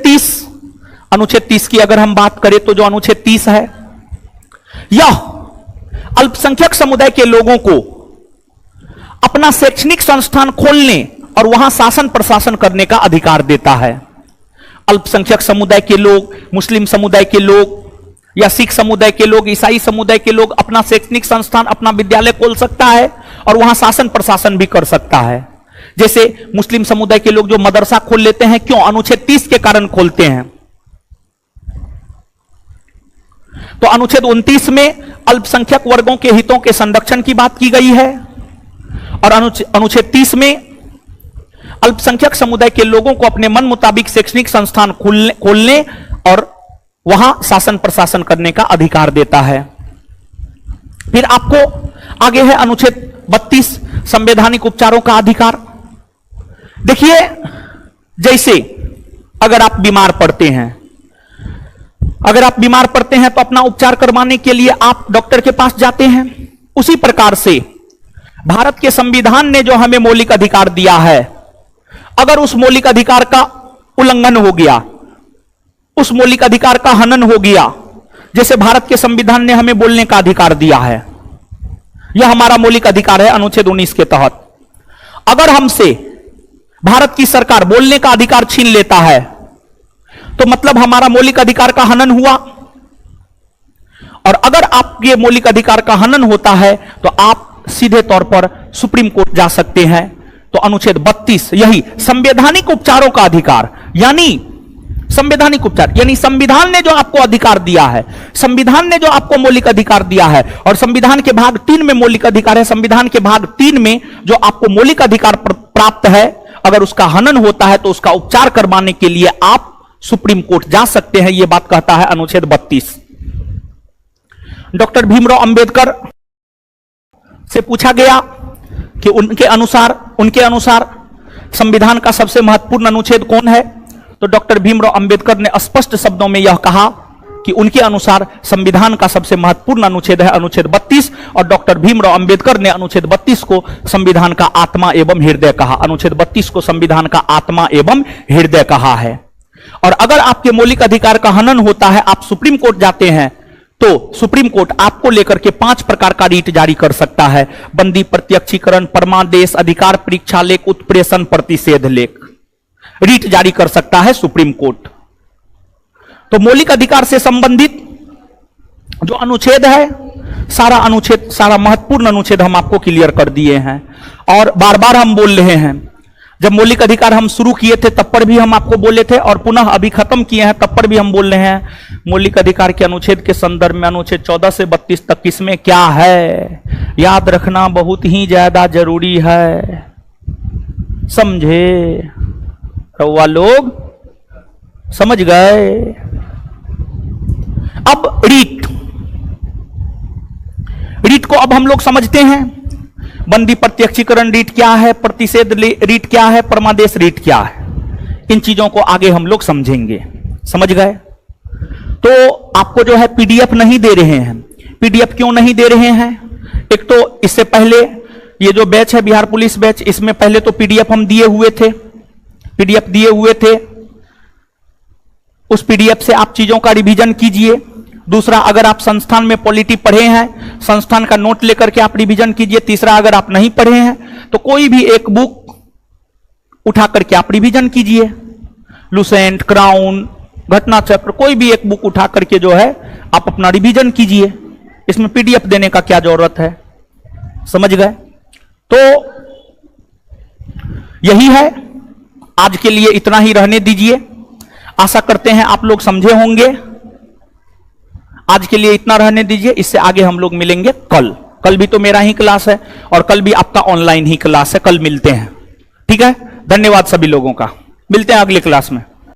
30 की अगर हम बात करें तो जो अनुच्छेद 30 है यह अल्पसंख्यक समुदाय के लोगों को अपना शैक्षणिक संस्थान खोलने और वहां शासन प्रशासन करने का अधिकार देता है। अल्पसंख्यक समुदाय के लोग, मुस्लिम समुदाय के लोग या सिख समुदाय के लोग, ईसाई समुदाय के लोग अपना शैक्षणिक संस्थान, अपना विद्यालय खोल सकता है और वहां शासन प्रशासन भी कर सकता है। जैसे मुस्लिम समुदाय के लोग जो मदरसा खोल लेते हैं, क्यों? अनुच्छेद 30 के कारण खोलते हैं। तो अनुच्छेद 29 में अल्पसंख्यक वर्गों के हितों के संरक्षण की बात की गई है और अनुच्छेद 30 में अल्पसंख्यक समुदाय के लोगों को अपने मन मुताबिक शैक्षणिक संस्थान खोलने और वहां शासन प्रशासन करने का अधिकार देता है। फिर आपको आगे है अनुच्छेद 32 संवैधानिक उपचारों का अधिकार। देखिए जैसे अगर आप बीमार पड़ते हैं, तो अपना उपचार करवाने के लिए आप डॉक्टर के पास जाते हैं। उसी प्रकार से भारत के संविधान ने जो हमें मौलिक अधिकार दिया है, अगर उस मौलिक अधिकार का उल्लंघन हो गया, उस मौलिक अधिकार का हनन हो गया, जैसे भारत के संविधान ने हमें बोलने का अधिकार दिया है, यह हमारा मौलिक अधिकार है अनुच्छेद 19 के तहत। अगर हमसे भारत की सरकार बोलने का अधिकार छीन लेता है तो मतलब हमारा मौलिक अधिकार का हनन हुआ। और अगर आपके मौलिक अधिकार का हनन होता है तो आप सीधे तौर पर सुप्रीम कोर्ट जा सकते हैं। तो अनुच्छेद 32 यही संवैधानिक उपचारों का अधिकार, यानी संवैधानिक उपचार यानी संविधान ने जो आपको अधिकार दिया है, संविधान ने जो आपको मौलिक अधिकार दिया है, और संविधान के भाग 3 में मौलिक अधिकार है, संविधान के भाग 3 में जो आपको मौलिक अधिकार प्राप्त है, अगर उसका हनन होता है तो उसका उपचार करवाने के लिए आप सुप्रीम कोर्ट जा सकते हैं। यह बात कहता है अनुच्छेद 32। डॉक्टर भीमराव अंबेडकर से पूछा गया कि उनके अनुसार संविधान का सबसे महत्वपूर्ण अनुच्छेद कौन है, तो डॉक्टर भीमराव अंबेडकर ने स्पष्ट शब्दों में यह कहा कि उनके अनुसार संविधान का सबसे महत्वपूर्ण अनुच्छेद है अनुच्छेद 32 और डॉक्टर भीमराव अंबेडकर ने अनुच्छेद 32 को संविधान का आत्मा एवं हृदय कहा। अनुच्छेद 32 को संविधान का आत्मा एवं हृदय कहा है। और अगर आपके मौलिक अधिकार का हनन होता है, आप सुप्रीम कोर्ट जाते हैं, तो सुप्रीम कोर्ट आपको लेकर के 5 प्रकार का रीट जारी कर सकता है। बंदी, प्रत्यक्षीकरण, परमादेश, अधिकार परीक्षा लेख, उत्प्रेषण, प्रतिषेध लेख, रीट जारी कर सकता है सुप्रीम कोर्ट। तो मौलिक अधिकार से संबंधित जो अनुच्छेद है, सारा महत्वपूर्ण अनुच्छेद हम आपको क्लियर कर दिए हैं। और बार बार हम बोल रहे हैं, जब मौलिक अधिकार हम शुरू किए थे तब पर भी हम आपको बोले थे, और पुनः अभी खत्म किए हैं तब पर भी हम बोल रहे हैं, मौलिक अधिकार के अनुच्छेद के संदर्भ में अनुच्छेद 14 से 32 तक किसमें क्या है याद रखना बहुत ही ज्यादा जरूरी है। समझे रउआ लोग? समझ गए? अब रीट को अब हम लोग समझते हैं। बंदी प्रत्यक्षीकरण रीट क्या है, प्रतिषेध रीट क्या है, परमादेश रीट क्या है, इन चीजों को आगे हम लोग समझेंगे। समझ गए? तो आपको जो है पीडीएफ नहीं दे रहे हैं। पीडीएफ क्यों नहीं दे रहे हैं? एक तो इससे पहले ये जो बैच है बिहार पुलिस बैच, इसमें पहले तो पीडीएफ हम दिए हुए थे। उस पीडीएफ से आप चीजों का रिवीजन कीजिए। दूसरा, अगर आप संस्थान में पॉलिटी पढ़े हैं, संस्थान का नोट लेकर के आप रिवीजन कीजिए। तीसरा, अगर आप नहीं पढ़े हैं तो कोई भी एक बुक उठा करके आप रिवीजन कीजिए। लुसेंट, क्राउन, घटना चक्र, कोई भी एक बुक उठा करके जो है आप अपना रिवीजन कीजिए। इसमें पीडीएफ देने का क्या जरूरत है? समझ गए? तो यही है, आज के लिए इतना ही रहने दीजिए। आशा करते हैं आप लोग समझे होंगे। आज के लिए इतना रहने दीजिए, इससे आगे हम लोग मिलेंगे कल भी तो मेरा ही क्लास है और कल भी आपका ऑनलाइन ही क्लास है। कल मिलते हैं, ठीक है? धन्यवाद सभी लोगों का। मिलते हैं अगले क्लास में।